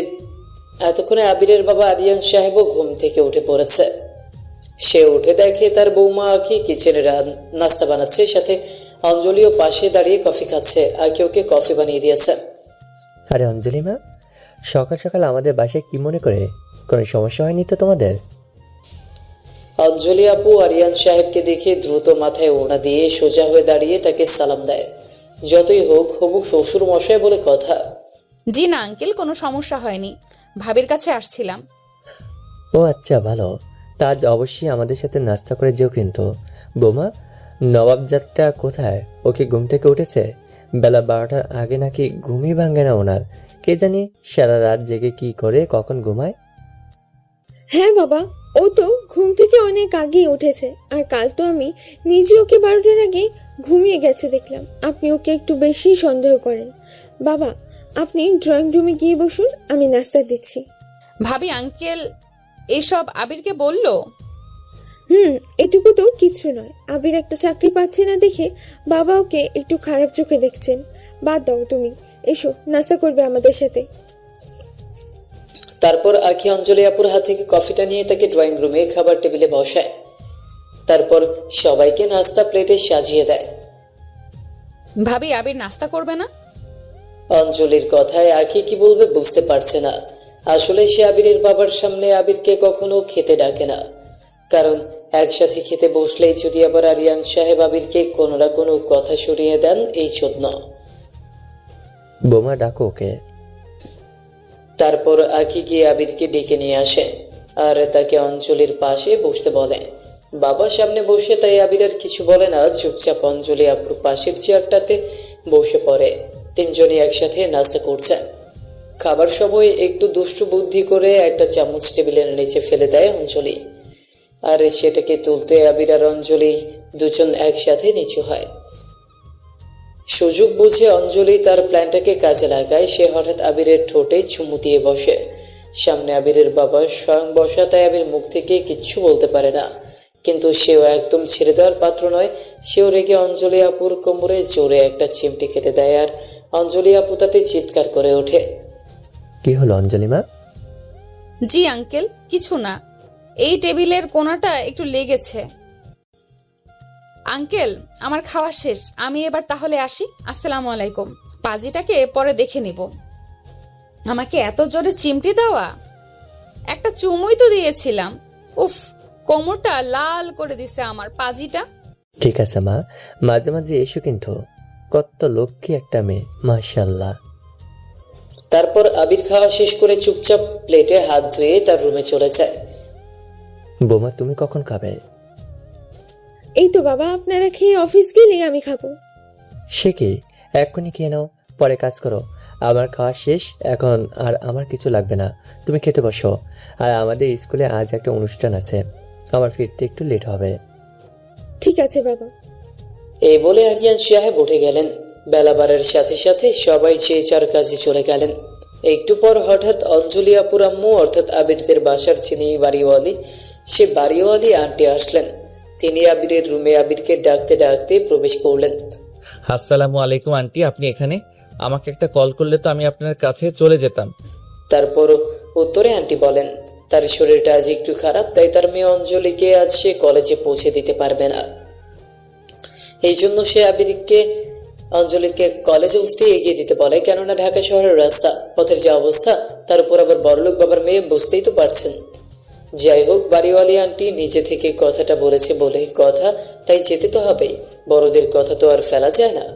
এতক্ষণে আবিরের বাবা আরিয়ান সাহেবও ঘুম থেকে উঠে পড়েছে। সে উঠে দেখে তার বৌমা আঁকি কিচেনে নাস্তা বানাচ্ছে, সাথে অঞ্জলিও পাশে দাঁড়িয়ে কফি খাচ্ছে। আঁকি ওকে কফি বানিয়ে দিয়েছে। আরে অঞ্জলি মা, সকাল সকাল আমাদের বাসায় কি মনে করে? কোনো সমস্যা হয়নি তো তোমাদের? অঞ্জলি আপু আরিয়ান সাহেবকে দেখে দ্রুত মাথায় ওড়না দিয়ে সোজা হয়ে দাঁড়িয়ে তাকে সালাম দেয়। যতই হোক হবু শ্বশুর মশাই বলে কথা। জি না আঙ্কেল, কোনো সমস্যা হয়নি, ভাবির কাছে আসছিলাম। ও আচ্ছা, ভালো। তা আজ অবশ্যই আমাদের সাথে নাস্তা করে যেও কিন্তু। বোমা, নবাবজাতটা কোথায়? ওকে ঘুম থেকে উঠেছে? বেলা 12টার আগে নাকি ঘুমই ভাঙে না ওনার। কে জানি সারা রাত জেগে কি করে, কখন ঘুমায়। হ্যাঁ বাবা, ও তো ঘুম থেকে অনেক আগেই উঠেছে। আর কাল তো আমি নিজে ওকে 12টার আগে ঘুমিয়ে গেছে দেখলাম। আপনি ওকে একটু বেশি সন্দেহ করেন। বাবা, আপনি ড্রয়িং রুমে গিয়ে বসুন, আমি নাস্তা দিচ্ছি। ভাবি আঙ্কেল এইসব আবিরকে বলল? এটুকু তো কিছু নয়। আবির একটা চাকরি পাচ্ছে না দেখে বাবা ওকে একটু খারাপ চোখে দেখছেন। বাদ দাও তুমি, এসো নাস্তা করবে আমাদের সাথে। তারপর আঁকি অঞ্জলি আপুর হাত থেকে কফিটা নিয়ে তাকে ড্রয়িং রুমে খাবার টেবিলে বসায়। তারপর সবাইকে নাস্তা প্লেটে সাজিয়ে দেয়। ভাবি আবির নাস্তা করবে না? অঞ্জলির কথায় আঁকি কি বলবে বুঝতে পারছে না। আসলে সে আবিরের বাবার সামনে আবিরকে কখনো খেতে ডাকে না, কারণ একসাথে খেতে বসলেই যদি আবার আরিয়ান সাহেব আবিরকে কোনো না কোনো কথা সরিয়ে দেন এই জন্য। বোমা, ডাকো ওকে। তারপর আঁকি গিয়ে আবিরকে ডেকে নিয়ে আসে আর তাকে অঞ্জলির পাশে বসতে বলে। বাবা সামনে বসে তাই আবির আর কিছু বলে না, চুপচাপ অঞ্জলি আপুর পাশের চেয়ারটাতে বসে পড়ে। তিনজনই একসাথে নাস্তা করছে। খাবার সময় একটু দুষ্টু বুদ্ধি করে একটা চামচ টেবিলের নিচে ফেলে দেয় অঞ্জলি, আর সেটাকে তুলতে আবির আর অঞ্জলি দুজন একসাথে নিচু হয়। সুযোগ বুঝে অঞ্জলি তার প্ল্যানটাকে কাজে লাগায়। সে হঠাৎ আবিরের ঠোঁটে চুমু দিয়ে বসে। সামনে আবিরের বাবা স্বয়ং বসা, তাই আবির মুখ থেকে কিচ্ছু বলতে পারে না। কিন্তু সেও একদম ছেড়ে দেওয়ার পাত্র নয়। সেও রেগে অঞ্জলি আপুর কোমরে জোরে একটা চিমটি কেটে দেয়, আর অঞ্জলি আপু তাতে চিৎকার করে ওঠে। কি হলো অঞ্জলি মা? জি আঙ্কেল, কিছু না, এই টেবিলের কোণাটা একটু লেগেছে। আঙ্কেল আমার খাওয়া শেষ, আমি এবার তাহলে আসি। আসসালামু আলাইকুম। পাজিটাকে পরে দেখে নিব। আমাকে এত জোরে চিমটি দেওয়া, একটা চুমুই তো দিয়েছিলাম। উফ, কোমরটা লাল করে দিছে আমার পাজিটা। ঠিক আছে মা, মাঝে মাঝে এসো কিন্তু। কত লক্ষ্মী একটা মেয়ে, মাশাআল্লাহ। তারপর আবির খাওয়া শেষ করে চুপচাপ প্লেটে হাত ধুয়ে তার রুমে চলে যায়। বোমা, তুমি কখন খাবে? এই তো বাবা, আপনারা খেয়ে অফিস গেলে আমি খাবো। সে কি, এক্ষুনি খেয়ে নাও, পরে কাজ করো। আমার খাওয়া শেষ এখন, আর আমার কিছু লাগবে না। তুমি খেতে বসো। আর আমাদের স্কুলে আজ একটা অনুষ্ঠান আছে, আমার ফিরতে একটু লেট হবে। ঠিক আছে বাবা। এই বলে আরিয়ান সাহেব উঠে গেলেন। বেলা বাড়ার সাথে সাথে সবাই যে যার কাজে চলে গেলেন। একটু পর হঠাৎ অঞ্জলি আপুর আম্মু অর্থাৎ আবিরদের বাসার যিনি বাড়িওয়ালি, সে বাড়িওয়ালি আন্টি আসলেন। তিনি আবিরের রুমে আবিরকে ডাকতে ডাকতে প্রবেশ করলেন। আসসালামু আলাইকুম আন্টি, আপনি এখানে? আমাকে একটা কল করলে তো আমি আপনার কাছে চলে যেতাম। তারপর উত্তরে আন্টি বলেন তার শরীরটা আজ একটু খারাপ, তাই তার মেয়ে অঞ্জলিকে আজ সে কলেজে পৌঁছে দিতে পারবে না। এই জন্য সে অঞ্জলিকে কলেজে উঠতে এগিয়ে দিতে বলে, কেননা ঢাকা শহরের রাস্তা পথের যে অবস্থা, তার উপর আবার বড়লোক বাবার মেয়ে, বুঝতেই তো পারছেন। যাই হোক, বাড়িওয়ালি আন্টি নিজে থেকে কথাটা বলেছে বলে কথা, তাই যেতে তো হবেই। বড়দের কথা তো আর ফেলা যায় না।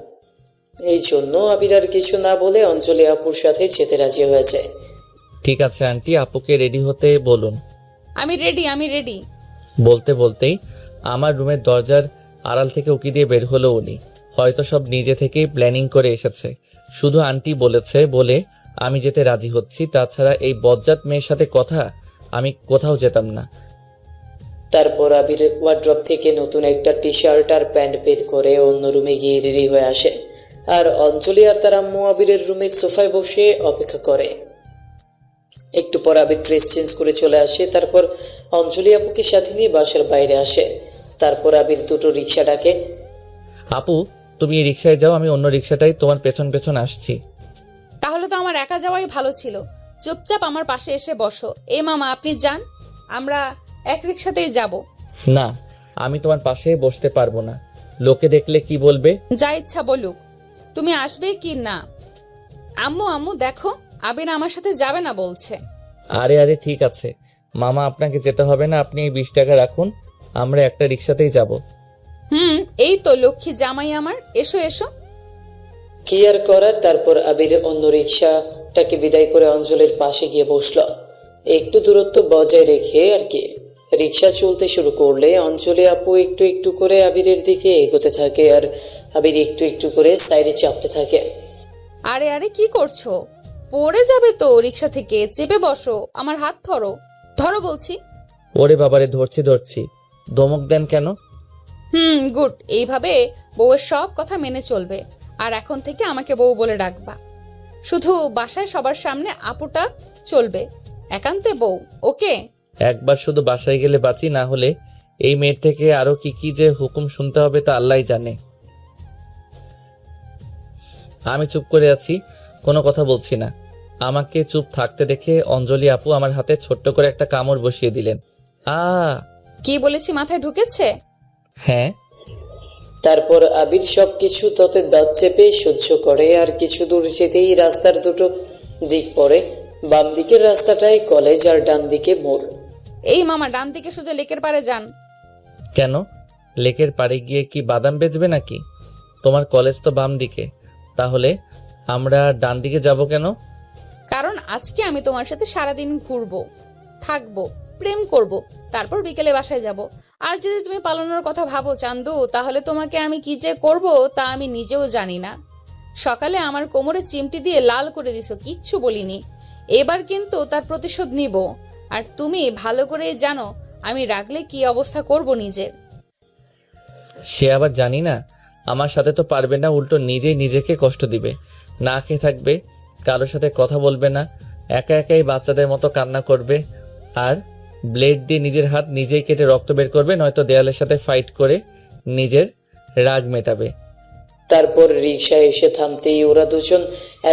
এই জন্য আবির আর কিছু না বলে অঞ্জলি আপুর সাথে যেতে রাজি হয়েছে। ঠিক আছে আন্টি, আপুকে রেডি হতে বলুন। আমি রেডি। বলতে বলতেই আমার রুমের দরজার আড়াল থেকে উকি দিয়ে বের হলো উনি। হয়তো সব নিজে থেকেই প্ল্যানিং করে এসেছে, শুধু আন্টি বলেছে বলে আমি যেতে রাজি হচ্ছি। তাছাড়া এই বজ্জাত মেয়ের সাথে কথা, আমি কোথাও যেতাম না। তারপর আবির ওয়ার্ড্রপ থেকে নতুন একটা টি শার্ট আর প্যান্ট বের করে অন্য রুমে গিয়ে রেডি হয়ে আসে। আর অঞ্জলি আর তার আম্মু আবিরের রুমের সোফায় বসে অপেক্ষা করে। একটু পর আবির ড্রেস চেঞ্জ করে চলে আসে। তারপর অঞ্জলি আপুকে সাথে নিয়ে বাসার বাইরে আসে। তারপর আবির দুটো রিক্সা ডাকে। আপু, তুমি এই রিক্সায় যাও, আমি অন্য রিক্সাটাই তোমার পেছন পেছন আসছি। তাহলে তো আমার একা যাওয়াই ভালো ছিল। চুপচাপ আমার পাশে এসে বসো। মামা আপনি যান, আমরা এক রিক্সাতেই যাব। না, আমি তোমার পাশে বসতে পারবো না। লোকে দেখলে কি বলবে? যা ইচ্ছা বলুক, তুমি আসবে কি না? আম্মু দেখো, আবির আমার সাথে যাবে না বলছে। আরে আরে ঠিক আছে মামা, আপনাকে যেতে হবে না। আপনি এই 20 টাকা রাখুন, আমরা একটা রিক্সাতেই যাব। এই তো লক্ষ্মী জামাই আমার, এসো এসো। কি আর করার। তারপর আবির অন্য রিক্সাটাকে বিদায় করে অঞ্জলির পাশে গিয়ে বসলো। একটু দূরত্ব বজায় রেখে আর কি। রিক্সা চলতে শুরু করলে অঞ্জলি আপু একটু একটু করে আবিরের দিকে এগোতে থাকে আর আবির একটু একটু করে সাইডে চাপতে থাকে। আরে আরে কি করছো? পড়ে যাবে তো রিক্সা থেকে, চেপে বসো। আমার হাত ধরো, ধরো বলছি। ওরে বাবারে, ধরছি। ধমক দেন কেন? গুড। এইভাবে বউয়ের সব কথা মেনে চলবে। আর এখন থেকে আমাকে বউ বলে ডাকবা। শুধু বাসায় সবার সামনে আপুটা চলবে, একান্তে বউ। ওকে? একবার শুধু বাসায় গেলে বাঁচি, না হলে এই মেয়ের থেকে আরো কি কি যে হুকুম শুনতে হবে তা আল্লাহই জানে। আমি চুপ করে আছি, কোনো কথা বলছি না। আমাকে চুপ থাকতে দেখে অঞ্জলি আপু আমার হাতে ছোট্ট করে একটা কামড় বসিয়ে দিলেন। কি বলেছি মাথায় ঢুকেছে? হ্যাঁ। তারপর আবির সবকিছু ততে দাঁত চেপে সহ্য করে। আর কিছু দূর যেতেই রাস্তার দুটো দিক পড়ে। বাম দিকের রাস্তাটায় কলেজ আর ডান দিকে মোড়। মামা ডান দিকে সোজা লেকের পাড়ে যান। কেন? লেকের পাড়ে গিয়ে কি বাদাম বেচবে নাকি? তোমার কলেজ তো বাম দিকে, তাহলে আমরা ডান দিকে যাব কেন? কারণ আজকে আমি তোমার সাথে সারাদিন ঘুরবো, থাকবো, প্রেম করব, তারপর বিকেলে বাসায় যাব। আর যদি তুমি পালানোর কথা ভাবো চান্দু, তাহলে তোমাকে আমি কি যে করব তা আমি নিজেও জানি না। সকালে আমার কোমরে চিমটি দিয়ে লাল করে দিছো, কিচ্ছু বলিনি। এবার কিন্তু তার প্রতিশোধ নিব। আর তুমি ভালো করে জানো আমি রাগলে কি অবস্থা করব নিজের। সে আবার জানি না। আমার সাথে তো পারবে না, উল্টো নিজেই নিজেকে কষ্ট দিবে। না খেয়ে থাকবে, কারোর সাথে কথা বলবে না, একা একাই বাচ্চাদের মতো কান্না করবে। আর ব্লেড দিয়ে নিজের হাত নিজেই কেটে রক্ত বের করবে, নয়তো দেয়ালের সাথে ফাইট করে নিজের রাগ মেটাবে। তারপর রিক্সায় এসে থামতেই ওরা দুজন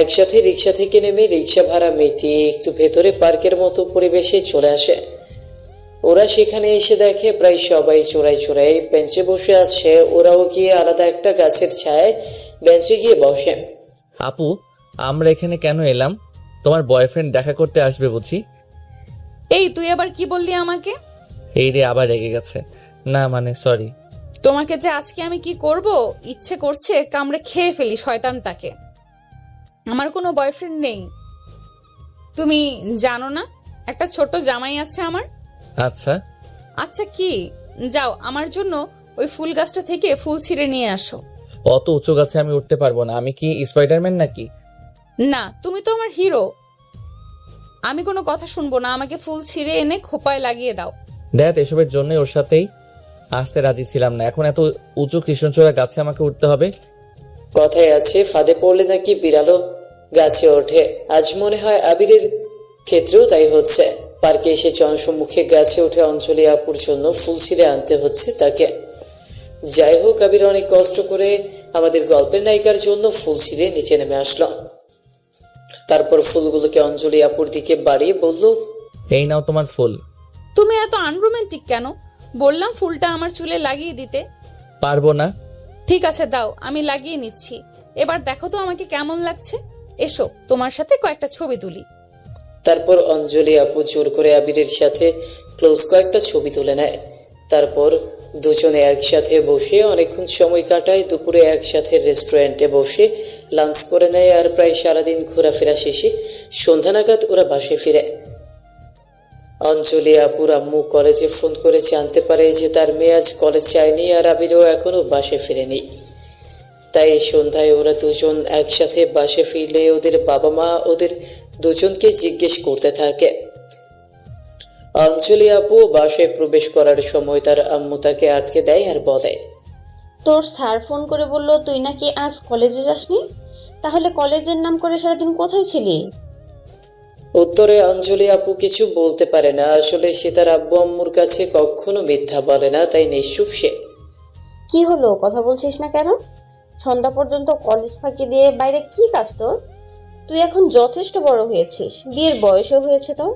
একসাথে রিক্সা থেকে নেমে রিক্সা ভাড়া মিটিয়ে একটু ভেতরে পার্কের মতো পরিবেশে চলে আসে। ওরা সেখানে এসে দেখে প্রায় সবাই চোরাই চোরাই বেঞ্চে বসে আছে। ওরাও গিয়ে আলাদা একটা গাছের ছায়ায় বেঞ্চে গিয়ে বসে। আপু, আমরা এখানে কেন এলাম? তোমার বয়ফ্রেন্ড দেখা করতে আসবে বুঝি? তুই আবার কি বললি আমাকে? এই রে, আবার রেগে গেছে। না মানে সরি। তোমাকে যে আজকে আমি কি করব, ইচ্ছে করছে কামড়ে খেয়ে ফেলি শয়তানটাকে। আমার কোনো বয়ফ্রেন্ড নেই, তুমি জানো না? একটা ছোট জামাই আছে আমার। আচ্ছা কি, যাও আমার জন্য ওই ফুল গাছটা থেকে ফুল ছিঁড়ে নিয়ে আসো। অত উঁচু গাছে আমি উঠতে পারবো না। আমি কি স্পাইডারম্যান নাকি? না, তুমি তো আমার হিরো। আমি কোনো কথা শুনবো না, আমাকে ফুল ছিঁড়ে এনে খোপায় লাগিয়ে দাও। দেখ, এসবের জন্য ওর সাথেই আসতে রাজি ছিলাম না, এখন এত উঁচু কৃষ্ণচূড়া গাছে আমাকে উঠতে হবে। কথায় আছে ফাঁদে পড়লে নাকি বিড়ালও গাছে ওঠে। আজ মনে হয় আবিরের ক্ষেত্রেও তাই হচ্ছে। পার্কে এসে জনসম্মুখে গাছে উঠে অঞ্জলি আপুর জন্য ফুল ছিঁড়ে আনতে হচ্ছে তাকে। যাই হোক, আবির অনেক কষ্ট করে আমাদের গল্পের নায়িকার জন্য ফুল ছিঁড়ে নিচে নেমে আসলো। তারপর ফুলগুলোকে অঞ্জলি আপুর দিকে বাড়িয়ে বলল, এই নাও তোমার ফুল। তুমি এত আনরোমান্টিক কেন? বললাম ফুলটা আমার চুলে লাগিয়ে দিতে। পারবো না। ঠিক আছে দাও, আমি লাগিয়ে নিচ্ছি। এবার দেখো তো আমাকে কেমন লাগছে। এসো তোমার সাথে কয়েকটা ছবি তুলি। তারপর অঞ্জলি আপু জোর করে আবিরের সাথে ক্লোজ কয়েকটা ছবি তুলে নেয়। তারপর দুজনে একসাথে বসে অনেকক্ষণ সময় কাটায়। দুপুরে একসাথে রেস্টুরেন্টে বসে লাঞ্চ করে নেয়। আর প্রায় সারাদিন ঘোরাফেরা শেষে সন্ধ্যা নাগাদ ওরা বাসায় ফিরে। অঞ্জলি আপুর আম্মু কলেজে ফোন করে জানতে পারে যে তার মেয়ে আজ কলেজ যায়নি আর আবিরও এখনো বাসায় ফিরেনি। তাই সন্ধ্যায় ওরা দুজন একসাথে বাসে ফিরলে ওদের বাবা মা ওদের দুজনকে জিজ্ঞেস করতে থাকে। অঞ্জলি আপু বাসায় প্রবেশ করার সময় তার আম্মু তাকে আটকে দেয় আর বলে, তোর স্যার ফোন করে বলল তুই নাকি আজ কলেজে যাসনি, তাহলে কলেজের নাম করে সারাদিন কোথায় ছিলি? উত্তরে অঞ্জলি আপু কিছু বলতে পারে না। আসলে সে তার আব্বু আম্মুর কাছে কখনো মিথ্যা বলে না, তাই নিশ্চুপ সে। কি হলো, কথা বলছিস না কেন? সন্ধ্যা পর্যন্ত কলেজ ফাঁকি দিয়ে বাইরে কি কাজ তোর? তুই এখন যথেষ্ট বড় হয়েছিস, বিয়ের বয়সও হয়েছে তোর।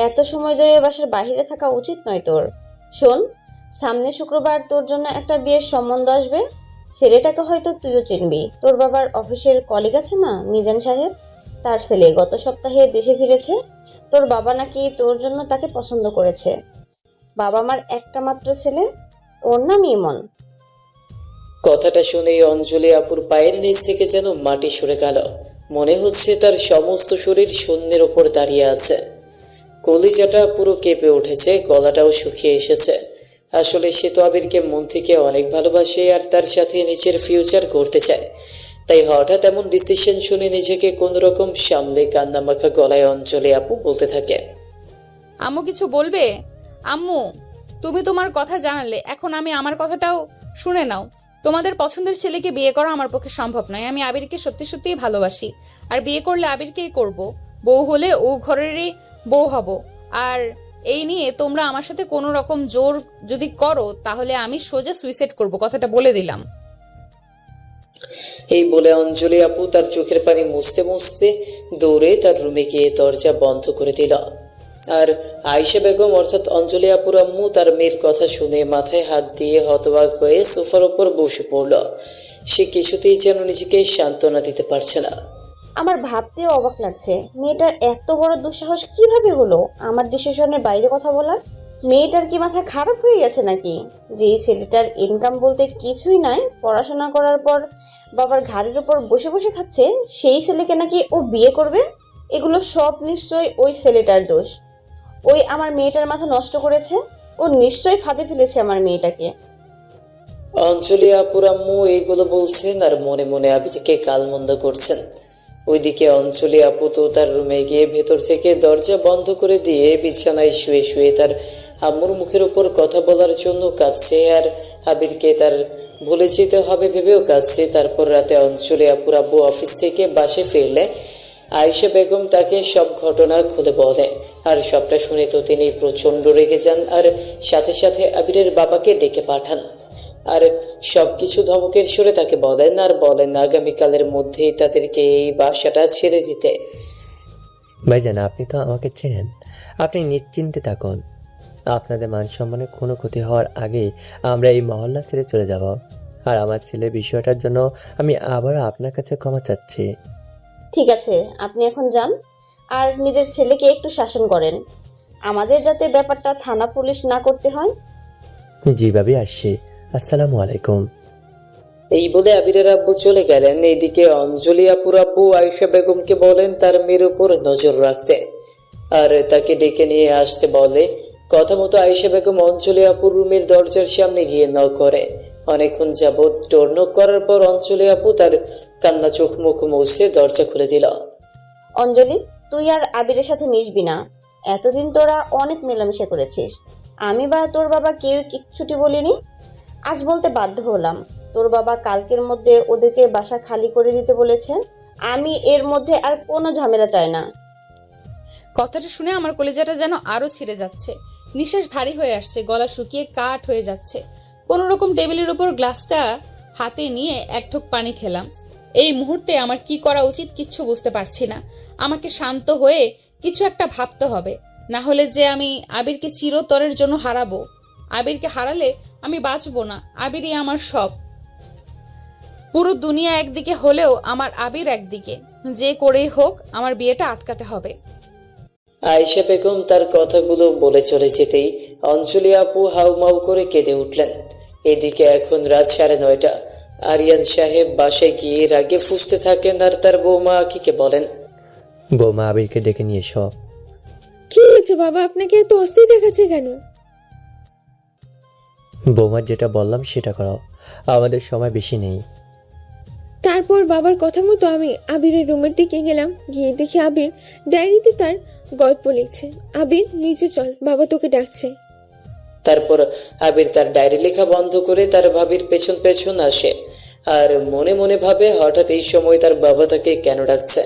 এত সময় ধরে বাসার বাইরে থাকা উচিত নয় তোর। শোন, সামনে শুক্রবার তোর জন্য একটা বিয়ের সম্বন্ধ আসবে। ছেলেটাকে হয়তো তুইও চিনবি। তোর বাবার অফিসের কলিগ আছে না, মিজান সাহেব, তার ছেলে গত সপ্তাহে দেশে ফিরেছে। তোর বাবা নাকি তোর জন্য তাকে পছন্দ করেছে। বাবা মার একটা মাত্র ছেলে, ওর নাম ইমন। কথাটা শুনেই অঞ্জলি আপুর পায়ের নিচ থেকে যেন মাটি সরে গেল। মনে হচ্ছে তার সমস্ত শরীর শূন্যের ওপর দাঁড়িয়ে আছে। কলিজাটা পুরো কেঁপে উঠেছে, গলাটাও শুকিয়ে এসেছে। আসলে সে তো আবিরকে মন থেকে অনেক ভালোবাসে আর তার সাথে নিজের ফিউচার করতে চায়। তাই হঠাৎ এমন ডিসিশন শুনে নিজেকে কোন রকম সামলে কান্নামাখা গলায় অঞ্জলি আপু বলতে থাকে, আম্মু কিছু বলবে? আম্মু, তুমি তোমার কথা জানালে, এখন আমি আমার কথাটাও শুনে নাও। তোমাদের পছন্দের ছেলেকে বিয়ে করা আমার পক্ষে সম্ভব নয়। আমি আবিরকে সত্যি সত্যিই ভালোবাসি, আর বিয়ে করলে আবিরকেই করব। বউ হলে ও ঘরেরই বউ হব। আর এই নিয়ে তোমরা আমার সাথে কোনো রকম জোর যদি করো তাহলে আমি সোজা সুইসাইড করব, কথাটা বলে দিলাম। এই বলে অঞ্জলি আপু তার চোখের পানি মুছতে মুছতে দৌড়ে তার রুমে গিয়ে দরজা বন্ধ করে দিল। আর আয়েশা বেগম অর্থাৎ অঞ্জলি আপুর আম্মু তার মেয়ের কথা শুনে মাথায় হাত দিয়ে হতবাক হয়ে সোফার উপর বসে পড়ল। সে কিছুতেই যেন নিজেকে সান্ত্বনা দিতে পারছে না। আমার ভাবতেও অবাক লাগছে, মেয়েটার এত বড় দুঃসাহস কিভাবে হলো আমার ডিসিশনের বাইরে কথা বলার? মেয়েটার কি মাথা খারাপ হয়ে গেছে নাকি? যে ছেলেটার ইনকাম বলতে কিছুই নাই, পড়াশোনা করার পর বাবার ঘাড়ের উপর বসে বসে খাচ্ছে, সেই ছেলেকে নাকি ও বিয়ে করবে? এগুলো সব নিশ্চয়ই ওই ছেলেটার দোষ। ওই আমার মেয়েটার মাথা নষ্ট করেছে। ও নিশ্চয়ই ফাঁদে ফেলেছে আমার মেয়েটাকে। অঞ্জলি আপুর আম্মু এইগুলো বলছেন আর মনে মনে আবিরকে গালমন্দ করছেন। ওইদিকে অঞ্জলি আপু তো তার রুমে গিয়ে ভেতর থেকে দরজা বন্ধ করে দিয়ে বিছানায় শুয়ে শুয়ে তার আম্মুর মুখের উপর কথা বলার জন্য কাঁদছে আর আবিরকে তার ভুলে যেতে হবে ভেবেও কাঁদছে। তারপর রাতে অঞ্জলি আপুর আব্বু অফিস থেকে বাসে ফিরলে আয়েশা বেগম তাকে সব ঘটনা খুলে বলে। আর সবটা শুনে তো তিনি প্রচণ্ড রেগে যান আর সাথে সাথে আবিরের বাবাকে ডেকে পাঠান। আর সবকিছু ধমকের সুরে তাকে বলেন আর বলেন আগামীকালের মধ্যেই তাদেরকে এই বাসাটা ছেড়ে দিতে। ভাইজান, আপনি তো আমাকে চেনেন, আপনি নিশ্চিন্তে থাকুন। আপনাদের মান সম্মানের কোনো ক্ষতি হওয়ার আগে আমরা এই মহল্লা ছেড়ে চলে যাব। আর আমার ছেলের বিষয়টার জন্য আমি আবারও আপনার কাছে ক্ষমা চাচ্ছি। ঠিক আছে, আপনি এখন যান আর নিজের ছেলেকে একটু শাসন করেন। আমাদের যাতে ব্যাপারটা থানা পুলিশ না করতে হয়। জি ভাবি, আসছি। আসসালামু আলাইকুম। এই বলে আবিরের আব্বু চলে গেলেন। এইদিকে অঞ্জলি আপুর আব্বু আয়েশা বেগমকে বলেন তার মেয়ের উপর নজর রাখতে আর তাকে ডেকে নিয়ে আসতে বলে। কথা মতো আয়েশা বেগম অঞ্জলি আপুর রুমের দরজার সামনে গিয়ে নক করে। অনেকক্ষণ যাবৎ ডোর নক করার পর অঞ্জলি আপু তার কান্না চোখ মুখ মুছে দরজা খুলে দিল। অঞ্জলি, তুই আর আবিরের সাথে মিশবি না। এতদিন তোরা অনেক মেলামেশা করেছিস, আমি বা তোর বাবা কেউ কিচ্ছুটি বলিনি। আজ বলতে বাধ্য হলাম। তোর বাবা কালকের মধ্যে ওদেরকে বাসা খালি করে দিতে বলেছে। আমি এর মধ্যে আর কোনো ঝামেলা চাই না। কথাটা শুনে আমার কলিজাটা যেন আরো ছিঁড়ে যাচ্ছে। নিঃশ্বাস ভারী হয়ে আসছে, গলা শুকিয়ে কাঠ হয়ে যাচ্ছে। কোনো রকম টেবিলের উপর গ্লাসটা হাতে নিয়ে এক ঢোক পানি খেলাম। এই মুহূর্তে আমার কি করা উচিত কিচ্ছু বুঝতে পারছি না। আমাকে শান্ত হয়ে কিছু একটা ভাবতে হবে, না হলে যে আমি আবিরকে চিরতরের জন্য হারাবো। আবিরকে হারালে আমি বাঁচবো না। আবিরই আমার সব। পুরো দুনিয়া একদিকে হলেও আমার আবির একদিকে। যে করেই হোক আমার বিয়েটা আটকাতে হবে। আয়েশা বেগম তার কথাগুলো বলে চলে যেতেই অঞ্জলি আপু হাউমাউ করে কেঁদে উঠলেন। এদিকে এখন রাত 9:30। আরিয়ান সাহেব বাসায় গিয়ে রাগে ফুঁসতে থাকেন আর তার বৌমা আখিকে বলেন, বৌমা আবিরকে ডেকে নিয়ে এসো। কি হয়েছে বাবা, আপনাকে এত অস্থির দেখাচ্ছে কেন? বৌমা যেটা বললাম সেটা করো, আমাদের সময় বেশি নেই। তারপর বাবার কথা মতো আমি আবিরের রুমের দিকে গেলাম। গিয়ে দেখি আবির ডায়েরিতে তার গল্প লিখছে। আবির নিচে চল, বাবা তোকে ডাকছে। তারপর আবির তার ডায়েরি লেখা বন্ধ করে তার ভাবির পেছন পেছন আসে আর মনে মনে ভাবে হঠাৎ এই সময় তার বাবা তাকে কেন ডাকছে।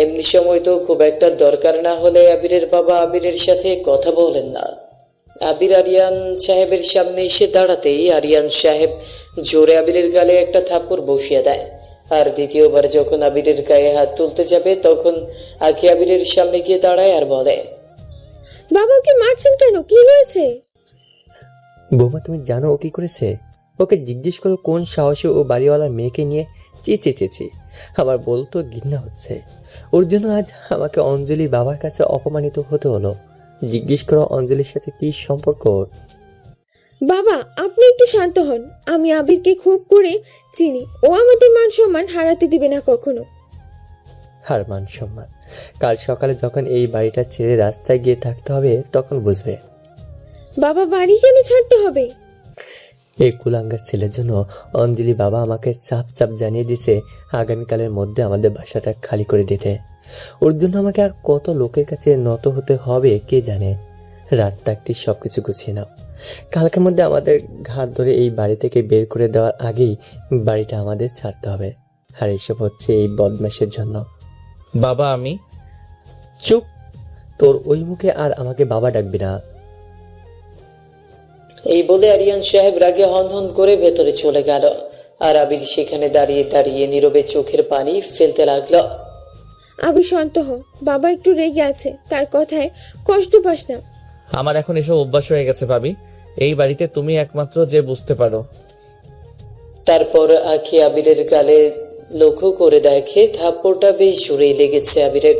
এমনি সময় তো খুব একটা দরকার না হলে আবিরের বাবা আবিরের সাথে কথা বলেন না। আবির আরিয়ান সাহেবের সামনে এসে দাঁড়াতেই আরিয়ান সাহেব জোরে আবিরের গালে একটা থাপ্পড় বসিয়ে দেয়। আর দ্বিতীয়বার যখন আবিরের গায়ে হাত তুলতে যাবে তখন আখি আবিরের সামনে গিয়ে দাঁড়ায় আর বলে, বাবা ওকে মারছেন কেন, কি হয়েছে? বৌমা তুমি জানো ও কি করেছে? ওকে জিজ্ঞেস করো কোন সাহসে ও বাড়িওয়ালার মেয়েকে নিয়ে চেঁচেছি। আমার বলতো ঘৃণা হচ্ছে। ওর জন্য আজ আমাকে অঞ্জলি বাবার কাছে অপমানিত হতে হলো। জিজ্ঞেস করো অঞ্জলির সাথে কি সম্পর্ক ওর। বাবা আপনি একটু শান্ত হন, আমি আবিরকে খুব করে চিনি, ও আমাদের মান সম্মান হারাতে দিবে না কখনো। আর মান সম্মান কাল সকালে যখন এই বাড়িটা ছেড়ে রাস্তায় গিয়ে থাকতে হবে তখন বুঝবে। বাবা বাড়ি কেন ছাড়তে হবে? এই কুলাঙ্গার ছেলের জন্য অঞ্জলি বাবা আমাকে চাপ চাপ জানিয়ে দিছে আগামীকালের মধ্যে আমাদের বাসাটা খালি করে দিতে। ওর জন্য আমাকে আর কত লোকের কাছে নত হতে হবে কে জানে। রাত থাকতে সবকিছু গুছিয়ে নাও, কালকের মধ্যে আমাদের ঘাট ধরে এই বাড়ি থেকে বের করে দেওয়ার আগেই বাড়িটা আমাদের ছাড়তে হবে। আর এইসব হচ্ছে এই বদমাশের জন্য। বাবা আমি চুপ, তোর ওই মুখে আর আমাকে বাবা ডাকবি না। এই বলে আরিয়ান সাহেব রাগে হনহন করে ভেতরে চলে গেল আর আবির সেখানে দাঁড়িয়ে দাঁড়িয়ে নীরবে চোখের পানি ফেলতে লাগলো। আবির শান্ত হ, বাবা একটু রেগে আছে, তার কথায় কষ্ট পাস না। আমার এখন এসব অভ্যাস হয়ে গেছে ভাবি, এই বাড়িতে তুমি একমাত্র যে বুঝতে পারো। তারপর আখি আবিরের গালে লক্ষ্য করে দেখে থাপ্পড়টা বেশ জোরেই লেগেছে। আবিরের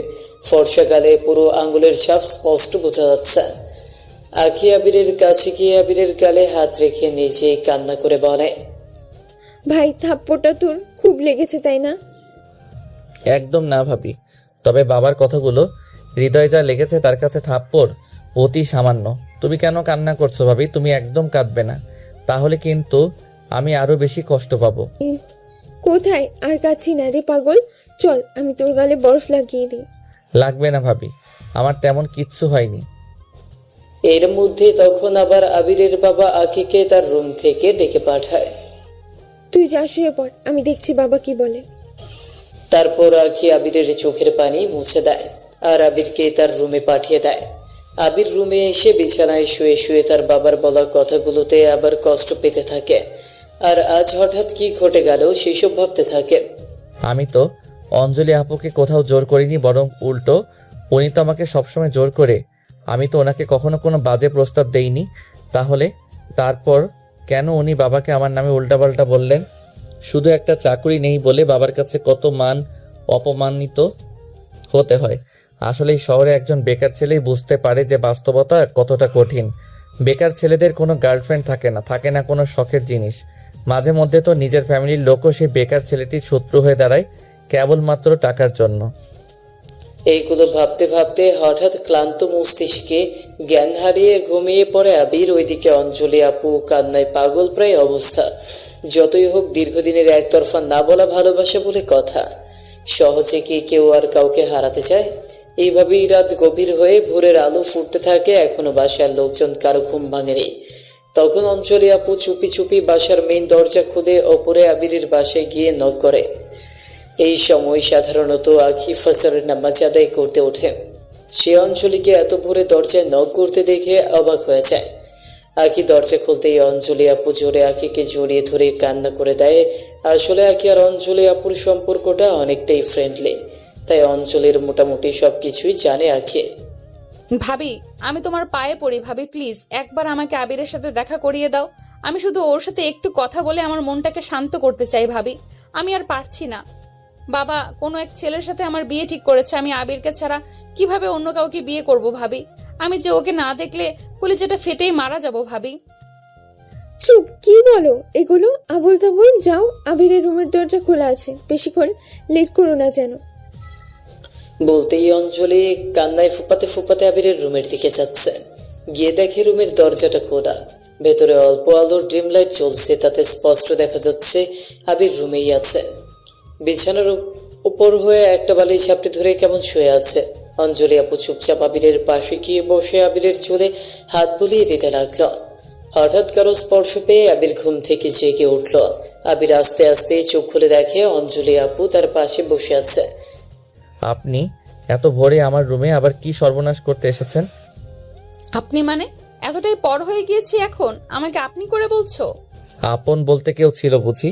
ফর্সা গালে পুরো আঙ্গুলের ছাপ স্পষ্ট বোঝা যাচ্ছে। আখি আবিরের কাছে গিয়ে আবিরের গালে হাত রেখে নিজেই কান্না করে বলে, ভাই থাপ্পড়টা তোর খুব লেগেছে তাই না? একদম না ভাবি, তবে বাবার কথাগুলো হৃদয়ে যা লেগেছে তার কাছে থাপ্পড় অতি সামান্য। তুমি কেন কান্না করছো ভাবি? তুমি একদম কাঁদবে না, তাহলে কিন্তু আমি আরো বেশি কষ্ট পাবো। কোথায়, আর কাছি না রে পাগল, চল আমি তোর গালে বরফ লাগিয়ে দিই। লাগবে না ভাবি, আমার তেমন কিচ্ছু হয়নি। এর মধ্যে তখন আবার আবিরের বাবা আখিকে তার রুম থেকে ডেকে পাঠায়। তুই যা শুয়ে পড়, আমি দেখছি বাবা কি বলে। তারপর আখি আবিরের চোখের পানি মুছে দেয় আর আবিরকে তার রুমে পাঠিয়ে দেয়। আবির রুমে এসে বিছানায় শুয়ে শুয়ে তার বাবার বলা কথাগুলোতে আবার কষ্ট পেতে থাকে আর আজ হঠাৎ কি ঘটে গেল সেসব ভাবতে থাকে। আমি তো অঞ্জলি আপুকে কোথাও জোর করিনি, বরং উল্টো উনি তো আমাকে সবসময় জোর করে। আমি তো ওনাকে কখনো কোনো বাজে প্রস্তাব দেইনি, তাহলে তারপর কেন উনি বাবাকে আমার নামে উল্টাপাল্টা বললেন? শুধু একটা চাকরি নেই বলে বাবার কাছে কত মান অপমানিত হতে হয়। আসলে এই শহরে একজন বেকার ছেলেই বুঝতে পারে যে বাস্তবতা কতটা কঠিন। বেকার ছেলেদের কোনো গার্লফ্রেন্ড থাকে না কোনো শখের জিনিস। মাঝে মধ্যে তো নিজের ফ্যামিলির লোকও সেই বেকার ছেলেটির শত্রু হয়ে দাঁড়ায় কেবলমাত্র টাকার জন্য। এইগুলো ভাবতে ভাবতে হঠাৎ ক্লান্ত মস্তিষ্কে জ্ঞান হারিয়ে ঘুমিয়ে পড়ে আবির। ওইদিকে অঞ্জলি আপু কান্নায় পাগল প্রায় অবস্থা। যতই হোক দীর্ঘদিনের একতরফা না বলা ভালোবাসা বলে কথা, সহজে কি কেউ আর কাউকে হারাতে চায়? এইভাবেই রাত গভীর হয়ে ভোরের আলো ফুটতে থাকে। এখনো বাসার লোকজন কারো ঘুম ভাঙেনি। তখন অঞ্জলি আপু চুপি চুপি বাসার মেইন দরজা খুলে ওপরে আবিরের বাসায় গিয়ে নক করে। এই সময় সাধারণত আখি ফজরের নামাজ আদায় করতে ওঠে। সে অঞ্জলিকে এত ভোরে দরজায় নক করতে দেখে অবাক হয়ে যায়। আখি দরজা খুলতেই অঞ্জলি আপু জোরে আখিকে জড়িয়ে ধরে কান্না করে দেয়। আসলে আখি আর অঞ্জলি আপুর সম্পর্কটা অনেকটাই ফ্রেন্ডলি, তাই অঞ্জলির মোটামুটি সবকিছুই জানে আখি। ভাবি আমি তোমার পায়ে পড়ি ভাবি, প্লিজ একবার আমাকে আবিরের সাথে দেখা করিয়ে দাও। আমি শুধু ওর সাথে একটু কথা বলে আমার মনটাকে শান্ত করতে চাই ভাবি, আমি আর পারছি না। বাবা কোনো এক ছেলের সাথে আমার বিয়ে ঠিক করেছে। আমি আবিরকে ছাড়া কিভাবে অন্য কাউকে বিয়ে করব ভাবি? আমি যে ওকে না দেখলে কলিজাটা ফেটেই মারা যাব ভাবি। চুপ, কি বলো এগুলো আবোল তাবোল? যাও, আবিরের রুমের দরজা খোলা আছে, বেশিক্ষণ লেট করো না যেন। বলতেই অঞ্জলি কান্নায় ফুপাতে ফুপাতে আবিরের রুমের দিকে যাচ্ছে। গিয়ে দেখে রুমের দরজাটা খোলা, ভেতরে অল্প আলোর ড্রিম লাইট জ্বলছে, তাতে স্পষ্ট দেখা যাচ্ছে আবির রুমেই আছে। বিছানার উপর হয়ে একটা বালিশ ঝাপটে ধরে কেমন শুয়ে আছে। অঞ্জলি আপু চুপচাপ আবিরের পাশে গিয়ে বসে আবিরের চুলে হাত বুলিয়ে দিতে লাগলো। হঠাৎ কারো স্পর্শ পেয়ে আবির ঘুম থেকে জেগে উঠল। আবির আস্তে আস্তে চোখ খুলে দেখে অঞ্জলি আপু তার পাশে বসে আছে। আপনি এত ভোরে আমার রুমে আবার কি সর্বনাশ করতে এসেছেন? আপনি মানে? এতটাই পর হয়ে গিয়েছি এখন আমাকে আপনি করে বলছো? আপন বলতে কেউ ছিল বুঝি?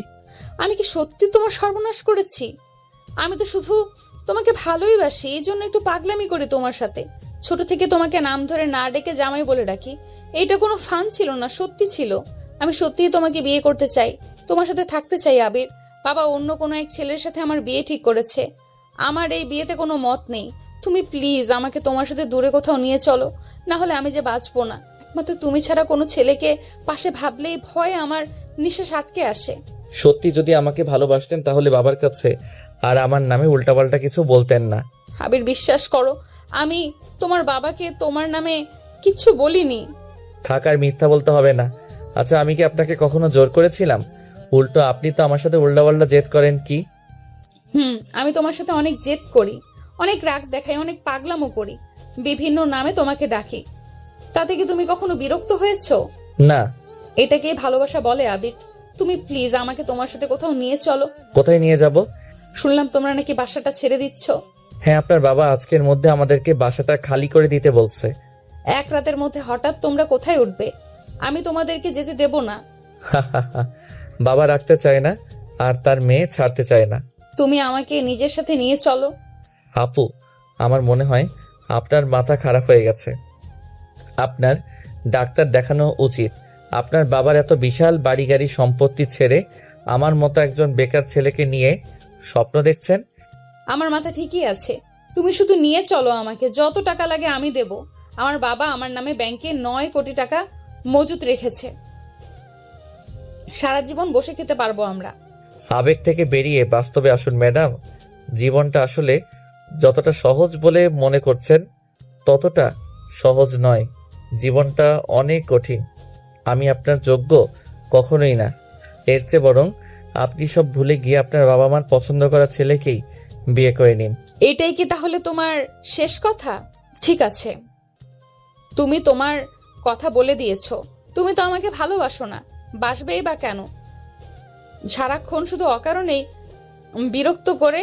আমি কি সত্যি তোমার সর্বনাশ করেছি? আমি তো শুধু তোমাকে ভালোই বাসি, এই জন্য একটু পাগলামি করি তোমার সাথে। ছোট থেকে তোমাকে নাম ধরে না ডেকে জামাই বলে ডাকি। এইটা কোনো ফান ছিল না, সত্যি ছিল। আমি সত্যিই তোমাকে বিয়ে করতে চাই, তোমার সাথে থাকতে চাই আবির। বাবা অন্য কোনো এক ছেলের সাথে আমার বিয়ে ঠিক করেছে। আমার এই বিয়েতে কোনো মত নেই। তুমি প্লিজ আমাকে তোমার সাথে দূরে কোথাও নিয়ে চলো, না হলে আমি যে বাঁচবো না। একমাত্র তুমি ছাড়া কোনো ছেলেকে পাশে ভাবলেই ভয়ে আমার নিঃশ্বাস আটকে আসে। সত্যি যদি আমাকে ভালোবাসতেন তাহলে বাবার কাছে আর আমার নামে উল্টাপাল্টা কিছু বলতেন না। আবির বিশ্বাস করো, আমি তোমার বাবাকে তোমার নামে কিচ্ছু বলিনি। থাক, আর মিথ্যা বলতে হবে না। আচ্ছা, আমি কি আপনাকে কখনো জোর করেছিলাম? উল্টো আপনি তো আমার সাথে উল্টাপাল্টা জেদ করেন কি? আমি তোমার সাথে অনেক জেদ করি, অনেক রাগ দেখাই, অনেক পাগলামো করি, বিভিন্ন নামে তোমাকে ডাকি। তাতে কি তুমি কখনো বিরক্ত হয়েছো? না। এটাকে ভালোবাসা বলে আবির? তুমি প্লিজ আমাকে তোমার সাথে কোথাও নিয়ে চলো। কোথায় নিয়ে যাব? শুনলাম তোমরা নাকি বাসাটা ছেড়ে দিচ্ছ। হ্যাঁ, আপনার বাবা আজকের মধ্যে আমাদেরকে বাসাটা খালি করে দিতে বলছে। এক রাতের মধ্যে হঠাৎ তোমরা কোথায় উঠবে? আমি তোমাদেরকে যেতে দেব না। বাবা রাখতে চায় না আর তার মেয়ে ছাড়তে চায় না। তুমি আমাকে নিজের সাথে নিয়ে চলো। আপু, আমার মনে হয় আপনার মাথা খারাপ হয়ে গেছে। আপনার ডাক্তার দেখানো উচিত। আপনার বাবার এত বিশাল বাড়ি গাড়ি সম্পত্তি ছেড়ে আমার মতো একজন বেকার ছেলেকে নিয়ে স্বপ্ন দেখছেন। আমার মাথা ঠিকই আছে, তুমি শুধু নিয়ে চলো আমাকে। যত টাকা লাগে আমি দেব। আমার বাবা আমার নামে ব্যাংকে 9 কোটি টাকা মজুত রেখেছে। সারা জীবন বসে খেতে পারবো আমরা। আবেগ থেকে বেরিয়ে বাস্তবে আসুন ম্যাডাম। জীবনটা আসলে যতটা সহজ বলে মনে করছেন ততটা সহজ নয়। জীবনটা অনেক কঠিন। আমি আপনার যোগ্য কখনোই না। এর চেয়ে বরং আপনি সব ভুলে গিয়ে আপনার বাবা মার পছন্দ করা ছেলেকেই বিয়ে করে নিন। এটাই কি তাহলে তোমার শেষ কথা? ঠিক আছে, তুমি তোমার কথা বলে দিয়েছো। তুমি তো আমাকে ভালোবাসো না, বাসবেই বা কেন? সারাক্ষণ শুধু অকারণেই বিরক্ত করে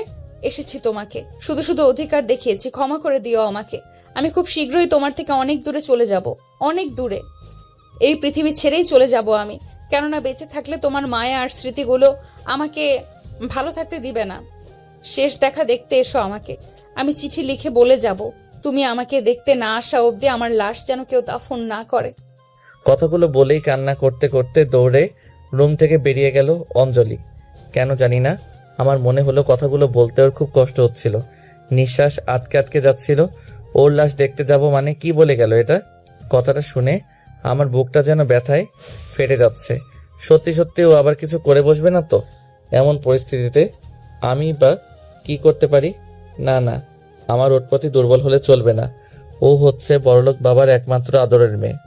এসেছি তোমাকে, শুধু শুধু অধিকার দেখিয়েছি। ক্ষমা করে দিও আমাকে। আমি খুব শীঘ্রই তোমার থেকে অনেক দূরে চলে যাব, অনেক দূরে। এই পৃথিবী ছেড়েই চলে যাব আমি, কেননা বেঁচে থাকলে তোমার মায়া আর স্মৃতিগুলো আমাকে ভালো থাকতে দিবে না। শেষ দেখা দেখতে এসো আমাকে। আমি চিঠি লিখে বলে যাব, তুমি আমাকে দেখতে না আসা অবধি আমার লাশ যেন কেউ দাফন না করে। কথাগুলো বলেই কান্না করতে করতে দৌড়ে রুম থেকে বেরিয়ে গেল অঞ্জলি। কেন জানি না, আমার মনে হলো কথাগুলো বলতে ওর খুব কষ্ট হচ্ছিল। নিঃশ্বাস আটকে আটকে যাচ্ছিল। ওর লাশ দেখতে যাব মানে কি বলে গেল এটা? কথাটা শুনে আমার বুকটা যেন ব্যথায় ফেটে যাচ্ছে। সত্যি সত্যি ও আবার কিছু করে বসবে না তো? এমন পরিস্থিতিতে আমি বা কি করতে পারি? না না, আমার ওর প্রতি দুর্বল হলে চলবে না। ও হচ্ছে বড়লোক বাবার একমাত্র আদরের মেয়ে,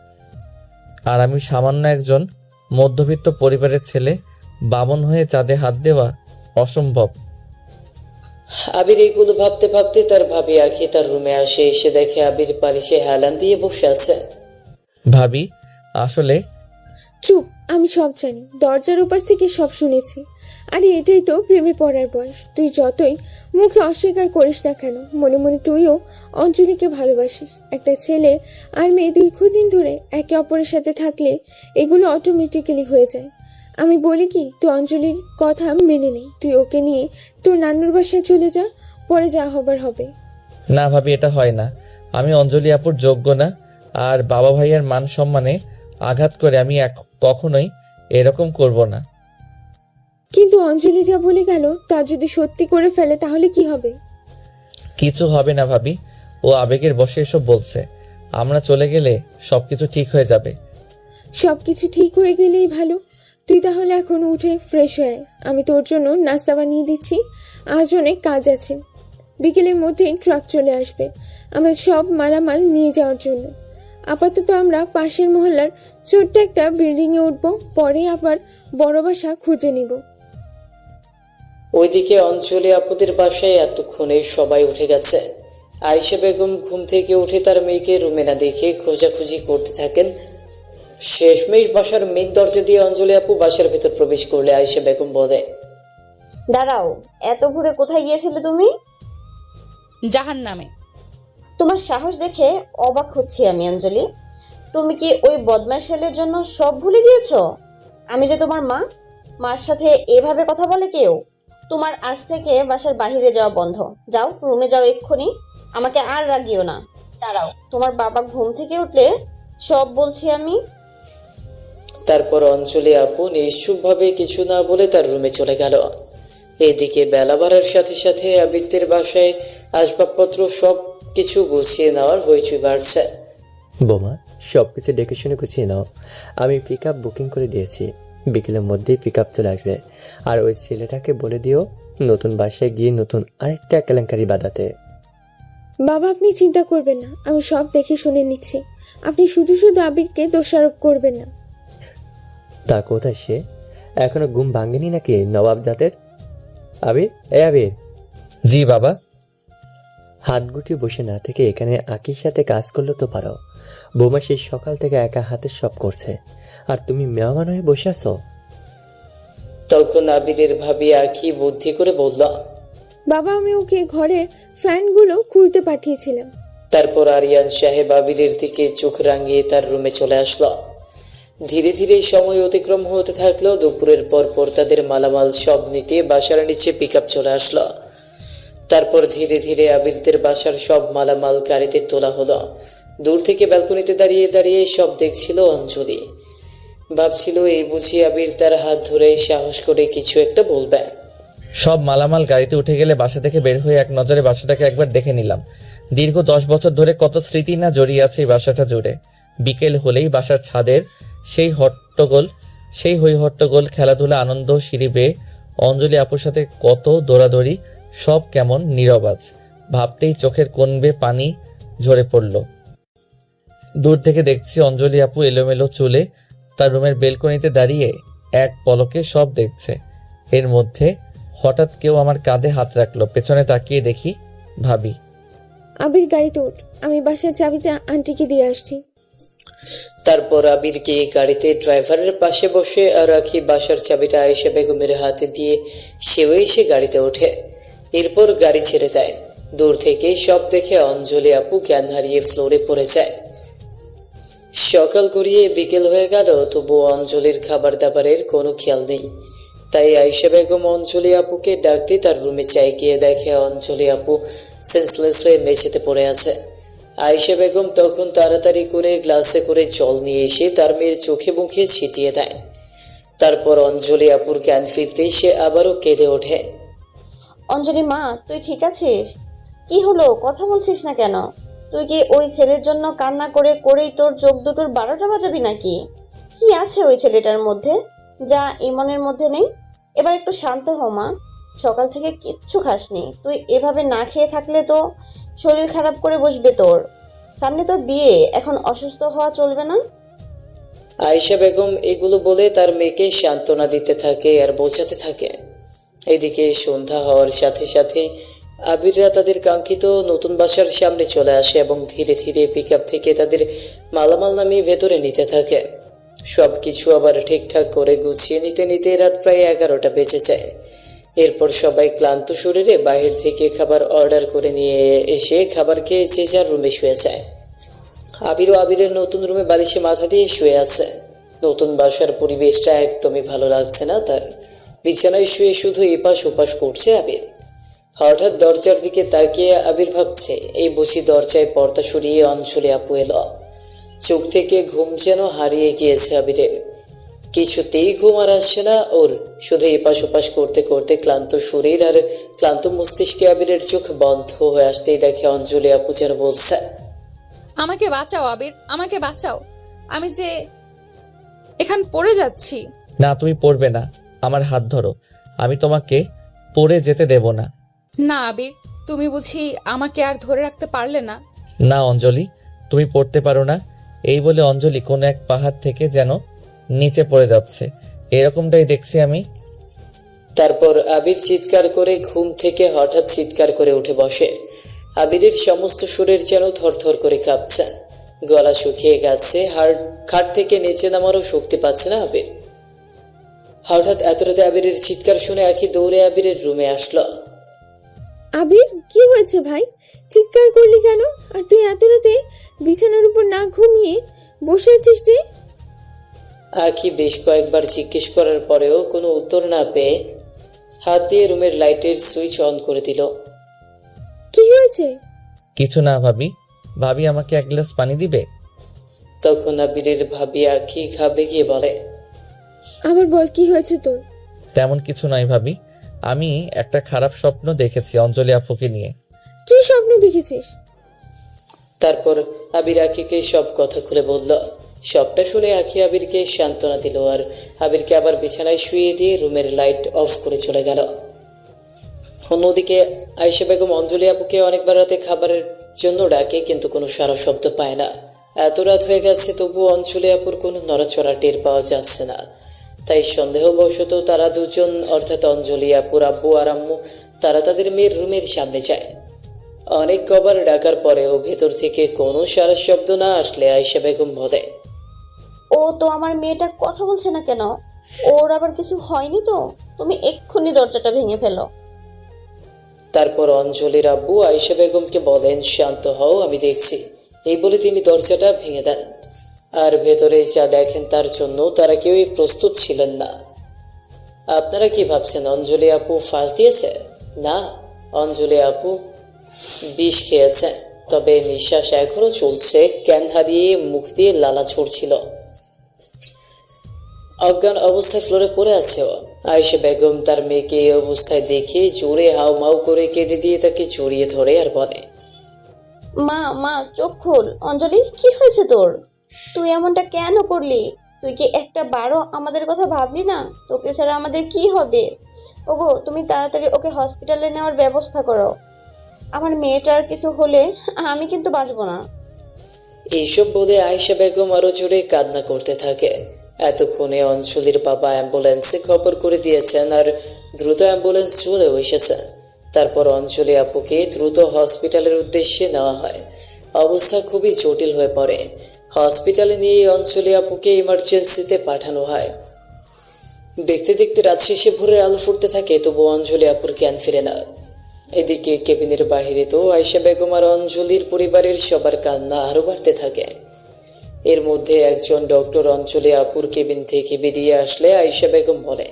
আর আমি সামান্য একজন মধ্যবিত্ত পরিবারের ছেলে। বামন হয়ে চাঁদে হাত দেওয়া অসম্ভব। আবির এইগুলো ভাবতে ভাবতে তার ভাবি আঁকি তার রুমে আসে। এসে দেখে আবির বালিশে হেলান দিয়ে বসে আছে। ভাবি, আসলে চুপ, আমি সব জানি। দরজার উপাস থেকে সব শুনেছি। আরে এটাই তো প্রেমে পড়ার বয়স। তুই যতই মুখে অস্বীকার করিস না কেন, মনে মনে তুইও অঞ্জলিকে ভালোবাসিস। একটা ছেলে আর মেয়ে দীর্ঘদিন ধরে একে অপরের সাথে থাকলে এগুলো অটোমেটিক্যালি হয়ে যায়। আমি বলি কি, তুই অঞ্জলির কথা মেনে নেই। তুই ওকে নিয়ে তোর নান্নুর বাসায় চলে যা, পরে যা হবার হবে। না ভাবি, এটা হয় না। আমি অঞ্জলি আপুর যোগ্য না, আর বাবা ভাইয়ের মান সম্মানে আঘাত করে আমি কখনোই এরকম করব না। কিন্তু অঞ্জলি যা বলে গেল তা যদি সত্যি করে ফেলে তাহলে কি হবে? কিছু হবে না ভাবি, ও আবেগের বশে এসব বলছে। আমরা চলে গেলে সবকিছু ঠিক হয়ে যাবে। সবকিছু ঠিক হয়ে গেলেই ভালো। তুই তাহলে এখন উঠে ফ্রেশ হয়ে আয়। আমি তোর জন্য নাস্তা বানিয়ে দিচ্ছি। আজ অনেক কাজ আছে। বিকেলের মধ্যেই ট্রাক চলে আসবে আমাদের সব মালামাল নিয়ে যাওয়ার জন্য। আপাতত আমরা পাশের মহল্লার ছোট্ট একটা বিল্ডিংয়ে উঠবো, পরে আবার বড় বাসা খুঁজে নিব। ওইদিকে অঞ্জলি আপুদের বাসায় এতক্ষণে সবাই উঠে গেছে। আয়েশা বেগম ঘুম থেকে উঠে তার মেয়েকে রুমে না দেখে খোঁজাখুঁজি করতে থাকেন। শেষমেশ বাসার মেন দরজা দিয়ে অঞ্জলি আপু বাসার ভেতর প্রবেশ করলে আয়েশা বেগম বলে, দাঁড়াও, এত ভোরে কোথায় গিয়েছিলে তুমি? জাহান্নামে। তোমার সাহস দেখে অবাক হচ্ছি আমি অঞ্জলি। তুমি কি ওই বদমাশ ছেলের জন্য সব ভুলে গিয়েছো? আমি যে তোমার মা, মার সাথে এভাবে কথা বলে কেউ? তোমার আজ থেকে বাসার বাইরে যাওয়া বন্ধ। যাও, রুমে যাও এক্ষুনি। আমাকে আর রাগিও না। দাঁড়াও, তোমার বাবা ঘুম থেকে উঠলে সব বলছি আমি। তারপর অঞ্জলি আপু নিশ্চুপভাবে কিছু না বলে তার রুমে চলে গেল। এদিকে বেলা বাড়ার সাথে সাথে আবিরদের বাসায় আসবাবপত্র সব কিছু গুছিয়ে নেওয়ার হইচই বাড়ছে। বোমা, সবকিছু দেখে শুনে গুছিয়ে নাও। আমি পিক আপ বুকিং করে দিয়েছি। বিকেলের মধ্যেই পিক আপ চলে আসবে। আর ওই ছেলেটাকে বলে দিও নতুন বাসায় গিয়ে নতুন আরেকটা কেলেঙ্কারি বাঁধাতে। বাবা, আপনি চিন্তা করবেন না, আমি সব দেখে শুনে নিচ্ছি। আপনি শুধু শুধু আবিরকে দোষারোপ করবেন না। তা কোথায় সে? এখনো ঘুম ভাঙেনি নাকি নবাব জাতের? আবির, আবির, জি বাবা। হাত গুটিয়ে বসে না থেকে এখানে আকির সাথে কাজ করলে তো পারো। বোমা সেই সকাল থেকে একা হাতে সব করছে, আর তুমি মেহমান হয়ে বসে আছো। তখন আবিরের ভাবি আঁখি বুদ্ধি করে বলল, বাবা, আমি ওকে ঘরে ফ্যানগুলো খুলতে পাঠিয়েছিলাম। তারপর আরিয়ান সাহেব আবিরের দিকে চোখ রাঙিয়ে তার রুমে চলে আসলো। ধীরে ধীরে সময় অতিক্রম হতে থাকলো। দুপুরের পর তাদের মালামাল সব নিতে বাসার নিচে পিক আপ চলে আসলো। তারপর ধীরে ধীরে আবিরদের বাসার সব মালামাল গাড়িতে তোলা হলো। দূর থেকে ব্যালকনিতে দাঁড়িয়ে দাঁড়িয়ে সব দেখছিল অঞ্জলি। ভাবছিল এই বুঝি আবির তার হাত ধরে সাহস করে কিছু একটা বলবে। সব মালামাল গাড়িতে উঠে গেলে বাসা থেকে বের হয়ে এক নজরে বাসাটাকে একবার দেখে নিলাম। দীর্ঘ 10 বছর ধরে কত স্মৃতি না জড়িয়ে আছে এই বাসাটা জুড়ে। বিকেল হলেই বাসার ছাদের সেই হই হট্টগোল, খেলাধুলা, আনন্দ, সিঁড়ি বেয়ে অঞ্জলি আপুর সাথে কত দৌড়াদৌড়ি, সব কেমন নীরবাজ। ভাবতেই চোখের কোণ বেয়ে পানি ঝরে পড়ল। দূর থেকে দেখছি অঞ্জলি আপু এলোমেলো চুলে তার রুমের বেলকনিতে দাঁড়িয়ে এক পলকে সব দেখছে। এর মধ্যে হঠাৎ কেউ আমার কাঁধে হাত রাখলো। পেছনে তাকিয়ে দেখি ভাবি। আবির, গাড়িতে উঠ, আমি বাসার চাবিটা আন্টিকে দিয়ে আসছি। তারপর আবিরকে গাড়িতে ড্রাইভারের পাশে বসে আর আঁখি বাসার চাবিটা আয়েশা বেগমের হাতে দিয়ে সেও এসে গাড়িতে ওঠে। এরপর গাড়ি ছেড়ে দেয়। দূর থেকে সব দেখে অঞ্জলি আপু জ্ঞান হারিয়ে ফ্লোরে পড়ে যায়। সকাল গড়িয়ে বিকেল হয়ে গেল, তবুও অঞ্জলির খাবার দাবারের কোনো খেয়াল নেই। তাই আয়েশা বেগম অঞ্জলি আপুকে ডাকতে তার রুমে চাই গিয়ে দেখে অঞ্জলি আপু সেন্সলেস হয়ে মেঝেতে পড়ে আছে। আয়েশা বেগম তখন তাড়াতাড়ি করে গ্লাসে করে জল নিয়ে এসে তার মেয়ের চোখে মুখে ছিটিয়ে দেয়। তারপর অঞ্জলি আপুর জ্ঞান ফিরতেই সে আবারও কেঁদে ওঠে। অঞ্জলি মা, তুই ঠিক আছিস? কি হলো, কথা বলছিস না কেন? তুই কি ওই ছেলের জন্য কান্না করে করেই তোর চোখ দুটোর 12টা বাজাবি নাকি? কি আছে ওই ছেলেটার মধ্যে যা ইমনের মধ্যে নেই? এবার একটু শান্ত হ মা। সকাল থেকে কিচ্ছু খাসনি। তুই এভাবে না খেয়ে থাকলে তো শরীর খারাপ করে বসবে তোর। সামনে তোর বিয়ে, এখন অসুস্থ হওয়া চলবে না। আয়েশা বেগম এগুলো বলে তার মেয়েকে সান্ত্বনা দিতে থাকে আর বোঝাতে থাকে। এদিকে সন্ধ্যা হওয়ার সাথে সাথে আবিররা তাদের কাঙ্ক্ষিত নতুন বাসার সামনে চলে আসে এবং ধীরে ধীরে পিক আপ থেকে তাদের মালামাল নামিয়ে ভেতরে নিতে থাকে। সব কিছু আবার ঠিকঠাক করে গুছিয়ে নিতে নিতে রাত প্রায় 11টা বেজে যায়। এরপর সবাই ক্লান্ত শরীরে বাইরে থেকে খাবার অর্ডার করে নিয়ে এসে খাবার খেয়ে যে যার রুমে শুয়ে যায়। আবিরও আবিরের নতুন রুমে বালিশে মাথা দিয়ে শুয়ে আছে। নতুন বাসার পরিবেশটা একদমই ভালো লাগছে না তার। বিছানায় শুয়ে শুধু এপাশ ওপাশ করছে আবির। হঠাৎ দরজার দিকে তাকিয়ে আবির ভাবছে এই বুঝি দরজায় পর্দা সরিয়ে অঞ্জলি আপু এলো। চোখ থেকে ঘুম যেন হারিয়ে গিয়েছে আবিরের। কিছুতেই ঘুম আর আসছে না ওর। শুধু এপাশ ওপাশ করতে করতে ক্লান্ত শরীর আর ক্লান্ত মস্তিষ্কে আবিরের চোখ বন্ধ হয়ে আসতেই দেখে অঞ্জলি আপু যেন বলছে, আমাকে বাঁচাও আবির, আমাকে বাঁচাও, আমি যে এখান পড়ে যাচ্ছি। না, তুমি পড়বে না, আমার হাত ধরো, আমি তোমাকে পড়ে যেতে দেব না। না আবির, তুমি বুঝি আমাকে আর ধরে রাখতে পারলে না? না অঞ্জলি, তুমি পড়তে পারো না। এই বলে অঞ্জলি কোনো এক পাহাড় থেকে যেন নিচে পড়ে যাচ্ছে, এরকমটাই দেখছি আমি। তারপর আবির চিৎকার করে ঘুম থেকে হঠাৎ চিৎকার করে উঠে বসে। আবিরের সমস্ত শরীর যেন থরথর করে কাঁপছে, গলা শুকিয়ে গেছে, খাট থেকে নিচে নামারও শক্তি পাচ্ছে না আবির। হঠাৎ এত রাতে আবিরের চিৎকার শুনে আখি দৌড়ে আবিরের রুমে আসলো। আবির, কি হয়েছে ভাই? চিৎকার করলি কেন? আর তুই এত রাতে বিছানার উপর না ঘুমিয়ে বসে আছিস যে? আখি বেশ কয়েকবার জিজ্ঞেস করার পরেও কোনো উত্তর না পেয়ে হাত দিয়ে রুমের লাইটের সুইচ অন করে দিল। কি হয়েছে? কিছু না ভাবি, ভাবি আমাকে এক গ্লাস পানি দিবে? তখন আবিরের ভাবি আখি ঘাবড়ে গিয়ে বলে, আবার বল, কি হয়েছে তোর? তেমন কিছু নয় ভাবি, আমি একটা খারাপ স্বপ্ন দেখেছি অঞ্জলি আপুকে নিয়ে। কি স্বপ্ন দেখেছিস? তারপর আবির আখিকে সব কথা খুলে বলল। সবটা শুনে আখি আবিরকে সান্ত্বনা দিল আর আবিরকে আবার বিছানায় শুয়ে দিয়ে রুমের লাইট অফ করে চলে গেল। অন্যদিকে আয়েশা বেগম অঞ্জলি আপুকে অনেকবার রাতে খাবারের জন্য ডাকে, কিন্তু কোনো সারা শব্দ পায় না। এত রাত হয়ে গেছে তবু অঞ্জলি আপুর কোনো নড়াচড়া টের পাওয়া যাচ্ছে না। তাই সন্দেহবশত তারা দুজন, অর্থাৎ অঞ্জলি আপুর আব্বু আর আম্মু, তারা তাদের মেয়ের রুমের সামনে যায়। অনেক কবার ডাকার পরেও ভেতর থেকে কোনো সারা শব্দ না আসলে আয়েশা বেগম বলে, ও তো আমার মেয়েটা কথা বলছে না কেন? ওর আবার কিছু হয়নি তো? তুমি এক্ষুনি দরজাটা ভেঙে ফেলো। তারপর অঞ্জলির আব্বু আয়েশা বেগমকে বলেন, শান্ত হও, আমি দেখছি। এই বলে তিনি দরজাটা ভেঙে দেন। আর ভেতরে যা দেখেন তার জন্য তারা কেউই প্রস্তুত ছিলেন না। আপনারা কি ভাবছেন অঞ্জলি আপু ফাঁস দিয়েছে? না, অঞ্জলি আপু বিষ খেয়েছে, তবে নিঃশ্বাস এখনো চলছে, জ্ঞান হারিয়ে মুখ দিয়ে লালা ঝরছিল। অজ্ঞান অবস্থায় ফ্লোরে পড়ে আছে ও। আয়েশা বেগম তার মেয়েকে এই অবস্থায় দেখে জোরে হাউ মাউ করে কেঁদে দিয়ে তাকে জড়িয়ে ধরে আর বলে, মা মা চোখ খোল। অঞ্জলি, কি হয়েছে তোর? তুই এমনটা কেন করলি? তুই কি একটা বারও আমাদের কথা ভাবলি না? তোকে ছাড়া আমাদের কি হবে? ওগো, তুমি তাড়াতাড়ি ওকে হসপিটালে নেওয়ার ব্যবস্থা করো। আমার মেয়েটার কিছু হলে আমি কিন্তু বাঁচবো না। এইসব বলে আয়েশা বেগম আরো জোরে কান্না করতে থাকে। এতক্ষণে অঞ্জলির বাবা অ্যাম্বুলেন্সে খবর করে দিয়েছেন আর দ্রুত অ্যাম্বুলেন্স চলেও এসেছে। তারপর অঞ্জলি আপুকে দ্রুত হসপিটালের উদ্দেশ্যে নেওয়া হয়। অবস্থা খুবই জটিল হয়ে পড়ে। হসপিটালে নিয়ে অঞ্জলি আপুকে ইমার্জেন্সিতে পাঠানো হয়। দেখতে দেখতে রাত শেষে ভোরের আলো ফুটতে থাকে, তবু অঞ্জলি আপুর জ্ঞান ফিরে না। এদিকে কেবিনের বাহিরে তো আয়েশা বেগম আর অঞ্জলির পরিবারের সবার কান্না আরো বাড়তে থাকে। এর মধ্যে একজন ডক্টর অঞ্জলি আপুর কেবিন থেকে বেরিয়ে আসলে আয়েশা বেগম বলে,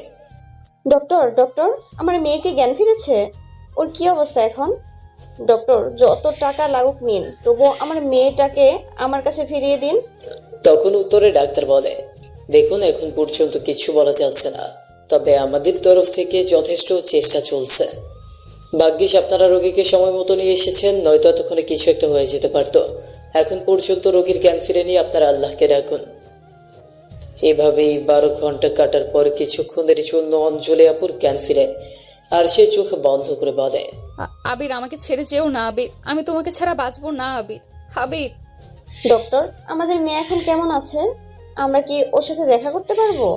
ডক্টর ডক্টর, আমার মেয়েকে জ্ঞান ফিরেছে। ওর কি অবস্থা এখন? ডক্টর, যত টাকা লাগুক নিন, তবুও আমার মেয়েটাকে আমার কাছে ফিরিয়ে দিন। তখন উত্তরে ডাক্তার বলে, দেখুন এখন পর্যন্ত কিছু বলা যাচ্ছে না, তবে আমাদের তরফ থেকে যথেষ্ট চেষ্টা চলছে। ভাগ্যিস আপনারা রোগীকে সময় মতো নিয়ে এসেছেন, নয়তো এতক্ষণে কিছু একটা হয়ে যেতে পারতো। এখন পর্যন্ত রোগীর জ্ঞান ফিরেনি, আপনারা আল্লাহকে ডাকুন। এভাবেই 12 ঘন্টা কাটার পর কিছুক্ষণের জন্য অঞ্জলি আপুর জ্ঞান ফিরে আর সে চোখ বন্ধ করে বলে, আবির, আমাকে ছেড়ে যেও না আবির, আমি তোমাকে ছাড়া বাঁচবো না আবির। আবির। ডক্টর, আমাদের মেয়ে এখন কেমন আছে? আমরা কি ওর সাথে দেখা করতে পারবো?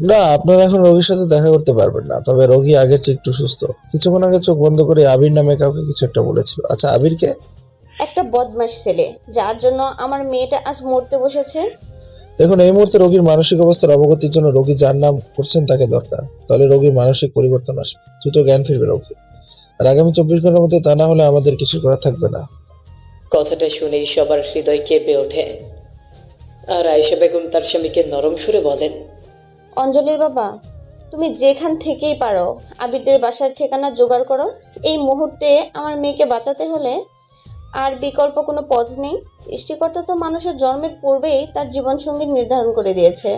না, আপনারা এখন রোগীর সাথে দেখা করতে পারবেন না, তবে রোগী আগের চেয়ে একটু সুস্থ। কিছুক্ষণ আগে চোখ বন্ধ করে আবির নামে কাউকে কিছু একটা বলেছিল। আচ্ছা, আবিরকে? একটা বদমাশ ছেলে, যার জন্য আমার মেয়েটা আজ মরতে বসেছে। দেখুন, এই মুহূর্তে রোগীর মানসিক অবস্থার অবগতির জন্য রোগী যার নাম করছেন তাকে দরকার, তাহলে রোগীর মানসিক পরিবর্তন আসবে, দ্রুত জ্ঞান ফিরবে রোগী। আর আগামী 24 ঘন্টার মধ্যে তা না হলে আমাদের কিছু করা থাকবে না। কথাটা শুনেই সবার হৃদয় কেঁপে ওঠে। আর আয়েশা বেগম তার স্বামীকে নরম সুরে বলেন, অঞ্জলির বাবা, তুমি যেখান থেকেই পারো আবিরদের বাসার ঠিকানা জোগাড় করো। এই মুহূর্তে আমার মেয়েকে বাঁচাতে হলে আর বিকল্প কোনো পথ নেই। সৃষ্টিকর্তা তো মানুষের জন্মের পূর্বেই তার জীবনসঙ্গী নির্ধারণ করে দিয়েছে।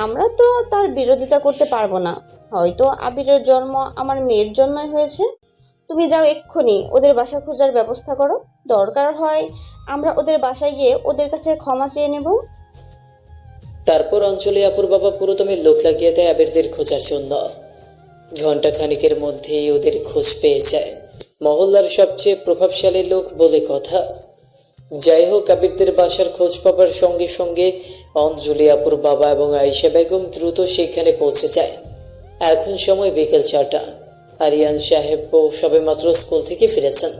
আমরা তো তার বিরোধিতা করতে পারবো না। হয়তো আবিরের জন্ম আমার মেয়ের জন্যই হয়েছে। তুমি যাও, এক্ষুনি ওদের বাসা খোঁজার ব্যবস্থা করো। দরকার হয় আমরা ওদের বাসায় গিয়ে ওদের কাছে ক্ষমা চেয়ে নেব। তারপর অঞ্জলি আপুর বাবা পুরোদমে লোক লাগিয়ে দেয় আবিরদের খোঁজার জন্য। ঘন্টা খানিকের মধ্যেই ওদের খোঁজ পেয়ে যায়। মহল্লার সবচেয়ে প্রভাবশালী লোক বলে কথা। যাই হোক, আবিরদের বাসার খোঁজ পাবার সঙ্গে সঙ্গে অঞ্জলি আপুর বাবা এবং আয়েশা বেগম দ্রুত সেখানে পৌঁছে যায়। এখন সময় বিকেল 4টা। আরিয়ান সাহেবও সবেমাত্র স্কুল থেকে ফিরেছেন।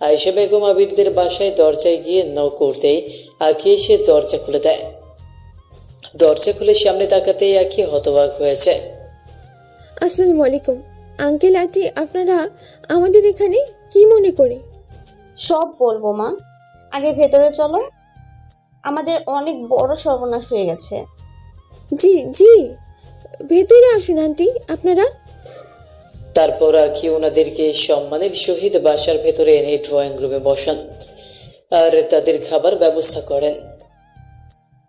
আয়েশা বেগম আবিরদের বাসায় দরজায় গিয়ে নক করতেই আঁকি এসে দরজা খুলে দেয়। দরজা খুলে সামনে তাকাতেই আঁকি হতবাক হয়েছে। আসসালামু আলাইকুম আঙ্কেল আন্টি, আপনারা আমাদের এখানে কি মনে করে? সব বলবো মা, আগে ভেতরে চলো। আমাদের অনেক বড় সর্বনাশ হয়ে গেছে। জি জি, ভেতরে আসুন আন্টি আপনারা। তারপর আঁকি ওনাদেরকে সম্মানের সহিত বাসার ভেতরে এনে ড্রয়িং রুমে বসান আর তাদের খাবার ব্যবস্থা করেন।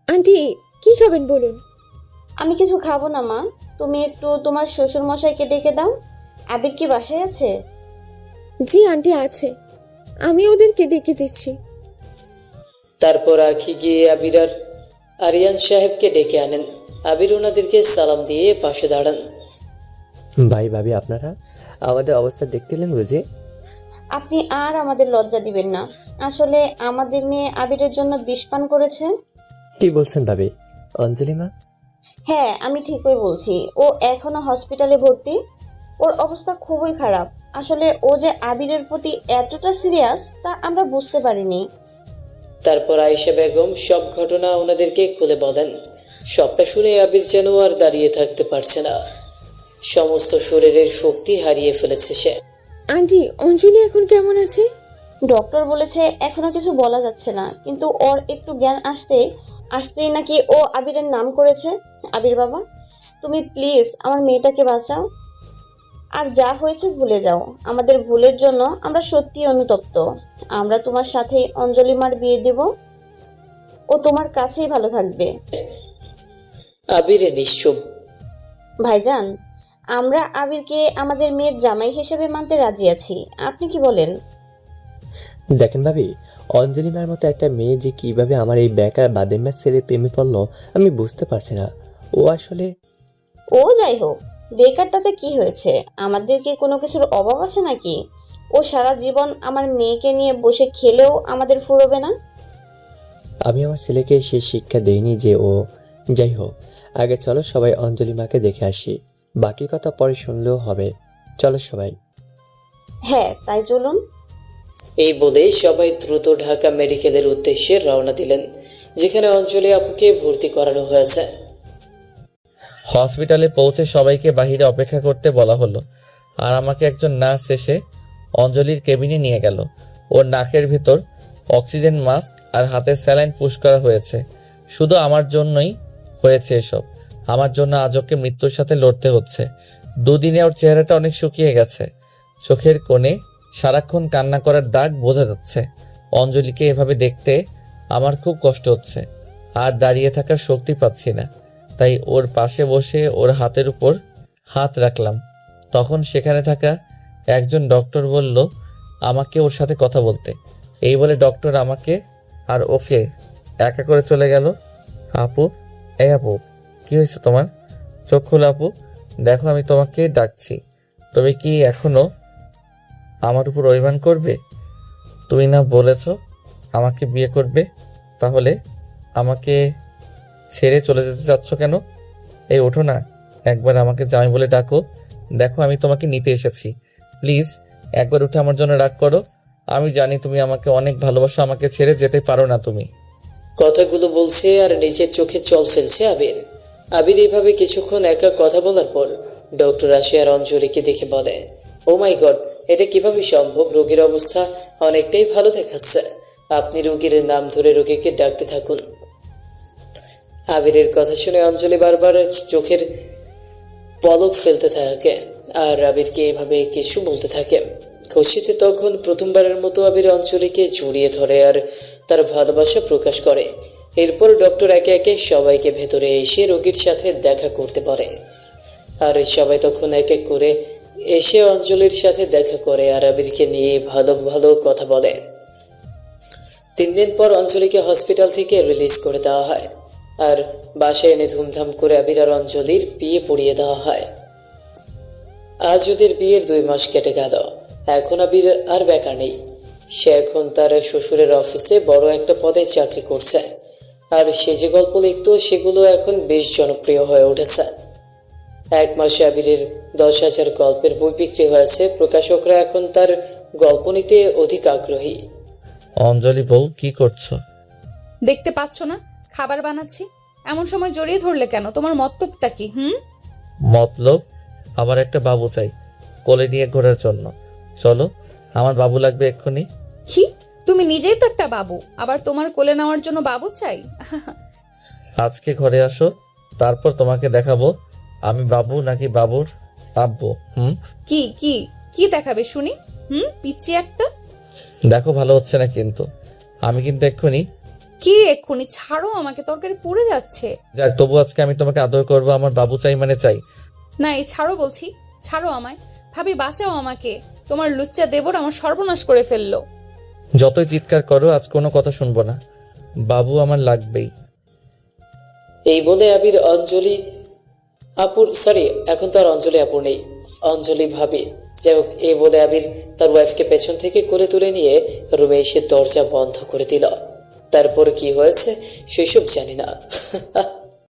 আন্টি কি খাবেন বলুন? আমি কিছু খাবো না মা, তুমি একটু তোমার শ্বশুর মশাইকে ডেকে দাও। আবির কি বাসায় আছে? জি আন্টি আছে, আমি ওদেরকে ডেকে দিচ্ছি। তারপর আঁকি গিয়ে আবির আর আরিয়ান সাহেবকে ডেকে আনেন। আবির ওনাদেরকে সালাম দিয়ে পাশে দাঁড়ান। ভাই ভাবি, আপনারা আমাদের অবস্থা দেখতেলেন বুঝি? আপনি আর আমাদের লজ্জা দিবেন না। আসলে আমাদের মেয়ে আবিরের জন্য বিষ পান করেছে। কি বলছেন ভাবি? অঞ্জলি মা? হ্যাঁ, আমি ঠিকই বলছি। ও এখনো হসপিটালে ভর্তি। ওর অবস্থা খুবই খারাপ। আসলে ও যে আবিরের প্রতি এতটা সিরিয়াস তা আমরা বুঝতে পারিনি। তারপর আয়েশা বেগম সব ঘটনা ওনাদেরকে খুলে বলেন। সবটা শুনে আবির যেন আর দাঁড়িয়ে থাকতে পারছে না। সমস্ত শরীরের শক্তি হারিয়ে ফেলেছে সে। আন্টি অঞ্জলি এখন কেমন আছে? ডক্টর বলেছে এখনো কিছু বলা যাচ্ছে না, কিন্তু ওর একটু জ্ঞান আসতেই নাকি ও আবিরের নাম করেছে। আবির বাবা, তুমি প্লিজ আমার মেয়েটাকে বাঁচাও। আর যা হয়েছে ভুলে যাও। আমাদের ভুলের জন্য আমরা সত্যি অনুতপ্ত। আমরা তোমার সাথে অঞ্জলি মার বিয়ে দেব। ও তোমার কাছেই ভালো থাকবে। আবিরে নিশ্চুপ। ভাইজান, আমরা আবিরকে আমাদের মেয়ের জামাই হিসেবে মানতে রাজি আছি। আপনি কি বলেন? দেখেন ভাবি, অঞ্জলি মার মতো একটা মেয়ে যে কিভাবে আমার এই বেকার বাদেম্যার ছেলে প্রেমে পড়লো আমি বুঝতে পারছি না। ও আসলে ও যাই হোক, বেকার তাতে কি হয়েছে? আমাদের কি কোনো কিছুর অভাব আছে নাকি? ও সারা জীবন আমার মেয়েকে নিয়ে বসে খেলেও আমাদের ফুরোবে না। আমি আমার ছেলেকে সে শিক্ষা দেইনি যে ও। যাই হোক, আগে চলো সবাই অঞ্জলি মাকে দেখে আসি, বাকি কথা পরে শুনলেও হবে। চলো সবাই। হ্যাঁ, তাই চলুন। এই বলে সবাই দ্রুত ঢাকা মেডিকেলের উদ্দেশ্যে রওনা দিলেন, যেখানে অঞ্জলি আপুকে ভর্তি করানো হয়েছে। হসপিটালে পৌঁছে সবাইকে বাহিরে অপেক্ষা করতে বলা হলো, আর আমাকে একজন নার্স এসে অঞ্জলির কেবিনে নিয়ে গেল। ওর নাকের ভেতর অক্সিজেন মাস্ক আর হাতে স্যালাইন পুশ করা হয়েছে। শুধু আমার জন্যই হয়েছে এসব। আমার জন্য আজ ওকে মৃত্যুর সাথে লড়তে হচ্ছে। দুদিনে ওর চেহারাটা অনেক শুকিয়ে গেছে। চোখের কোণে সারাক্ষণ কান্না করার দাগ বোঝা যাচ্ছে। অঞ্জলিকে এভাবে দেখতে আমার খুব কষ্ট হচ্ছে, আর দাঁড়িয়ে থাকার শক্তি পাচ্ছি না। তাই ওর পাশে বসে ওর হাতের উপর হাত রাখলাম। তখন সেখানে থাকা একজন ডক্টর বলল আমাকে ওর সাথে কথা বলতে। এই বলে ডক্টর আমাকে আর ওকে একা করে চলে গেল। আপু, এই আপু, কি হয়েছে তোমার? চোখ খোলো আপু, দেখো আমি তোমাকে ডাকছি। তুমি কি এখনো আমার উপর অভিমান করবে? তুমি না বলেছ আমাকে বিয়ে করবে, তাহলে আমাকে ছেড়ে চলে যেতে চাচ্ছ কেন? এই ওঠো না, একবার আমাকে জামাই বলে ডাকো। দেখো আমি তোমাকে নিতে এসেছি, প্লিজ একবার উঠে আমার জন্য রাগ করো। আমি জানি তুমি আমাকে অনেক ভালোবাসো, আমাকে ছেড়ে যেতে পারো না তুমি। কথাগুলো বলছে আর নিজের চোখে জল ফেলছে আবির। আবির এইভাবে কিছুক্ষণ একা কথা বলার পর ডক্টর আসে আর অঞ্জলিকে দেখে বলে, ও মাই গড, এটা কিভাবে সম্ভব? রোগীর অবস্থা অনেকটাই ভালো দেখাচ্ছে। আপনি রোগীর নাম ধরে রোগীকে ডাকতে থাকুন। আবিরের কথা শুনে অঞ্জলি বারবার চোখের পলক ফেলতে থাকে আর আবিরকে এভাবে কিছু বলতে থাকে। খুশিতে তখন প্রথমবারের মতো আবির অঞ্জলিকে জড়িয়ে ধরে আর তার ভালোবাসা প্রকাশ করে। এরপর ডক্টর একে একে সবাইকে ভেতরে এসে রোগীর সাথে দেখা করতে বলে। আর সবাই তখন এক এক করে এসে অঞ্জলির সাথে দেখা করে আর আবিরকে নিয়ে ভালো ভালো কথা বলে। 3 দিন পর অঞ্জলিকে হসপিটাল থেকে রিলিজ করে দেওয়া হয় আর বাসায় এনে ধুমধাম করে আবির আর অঞ্জলির বিয়ে পড়িয়ে দেওয়া হয়। আজ ওদের বিয়ের 2 মাস কেটে গেল। এখন আবির আর বেকার নেই। সে এখন তার শ্বশুরের অফিসে বড় একটা পদে চাকরি করছে আর সে যে গল্প লিখত সেগুলো এখন বেশ জনপ্রিয় হয়ে উঠেছে। 1 মাসে আবিরের 10,000 গল্পের বই বিক্রি হয়েছে। প্রকাশকরা এখন তার গল্প নিতে অধিক আগ্রহী। অঞ্জলি বউ, কি করছো? দেখতে পাচ্ছ না খাবার বানাচ্ছি। এমন সময় জড়িয়ে ধরলে কেন? তোমার মতলবটা কি? মতলব আমার একটা বাবু চাই কোলে নিয়ে ঘোরার জন্য। চলো, আমার বাবু লাগবে এক্ষুনি। কি? তুমি নিজেই তো একটা বাবু, আবার তোমার কোলে নেওয়ার জন্য বাবু চাই? আজকে ঘরে আসো, তারপর তোমাকে দেখাবো আমি বাবু নাকি বাবুর আব্বু। কি কি কি দেখাবে শুনি? পিচ্ছি একটা। দেখো ভালো হচ্ছে না কিন্তু। আমি কিন্তু এক্ষুনি। কি এক্ষুনি? ছাড়ো আমাকে, তরকারি পুড়ে যাচ্ছে। যাক, তবু আজকে আমি তোমাকে আদর করবো। আমার বাবু চাই মানে চাই। না, এই ছাড়ো বলছি, ছাড়ো আমায়। ভাবি বাঁচাও আমাকে, তোমার লুচ্চা দেবর আমার সর্বনাশ করে ফেললো। যতই চিৎকার করো, আজ কোনো কথা শুনবো না। বাবু আমার লাগবেই। এই বলে আবির অঞ্জলি আপুর এখন তো আর অঞ্জলি আপু নেই, অঞ্জলি ভাবি। যাই হোক, এই বলে আবির তার ওয়াইফকে পেছন থেকে কোলে তুলে নিয়ে রুমে এসে দরজা বন্ধ করে দিল। তারপর কি হয়েছে সেসব জানি না।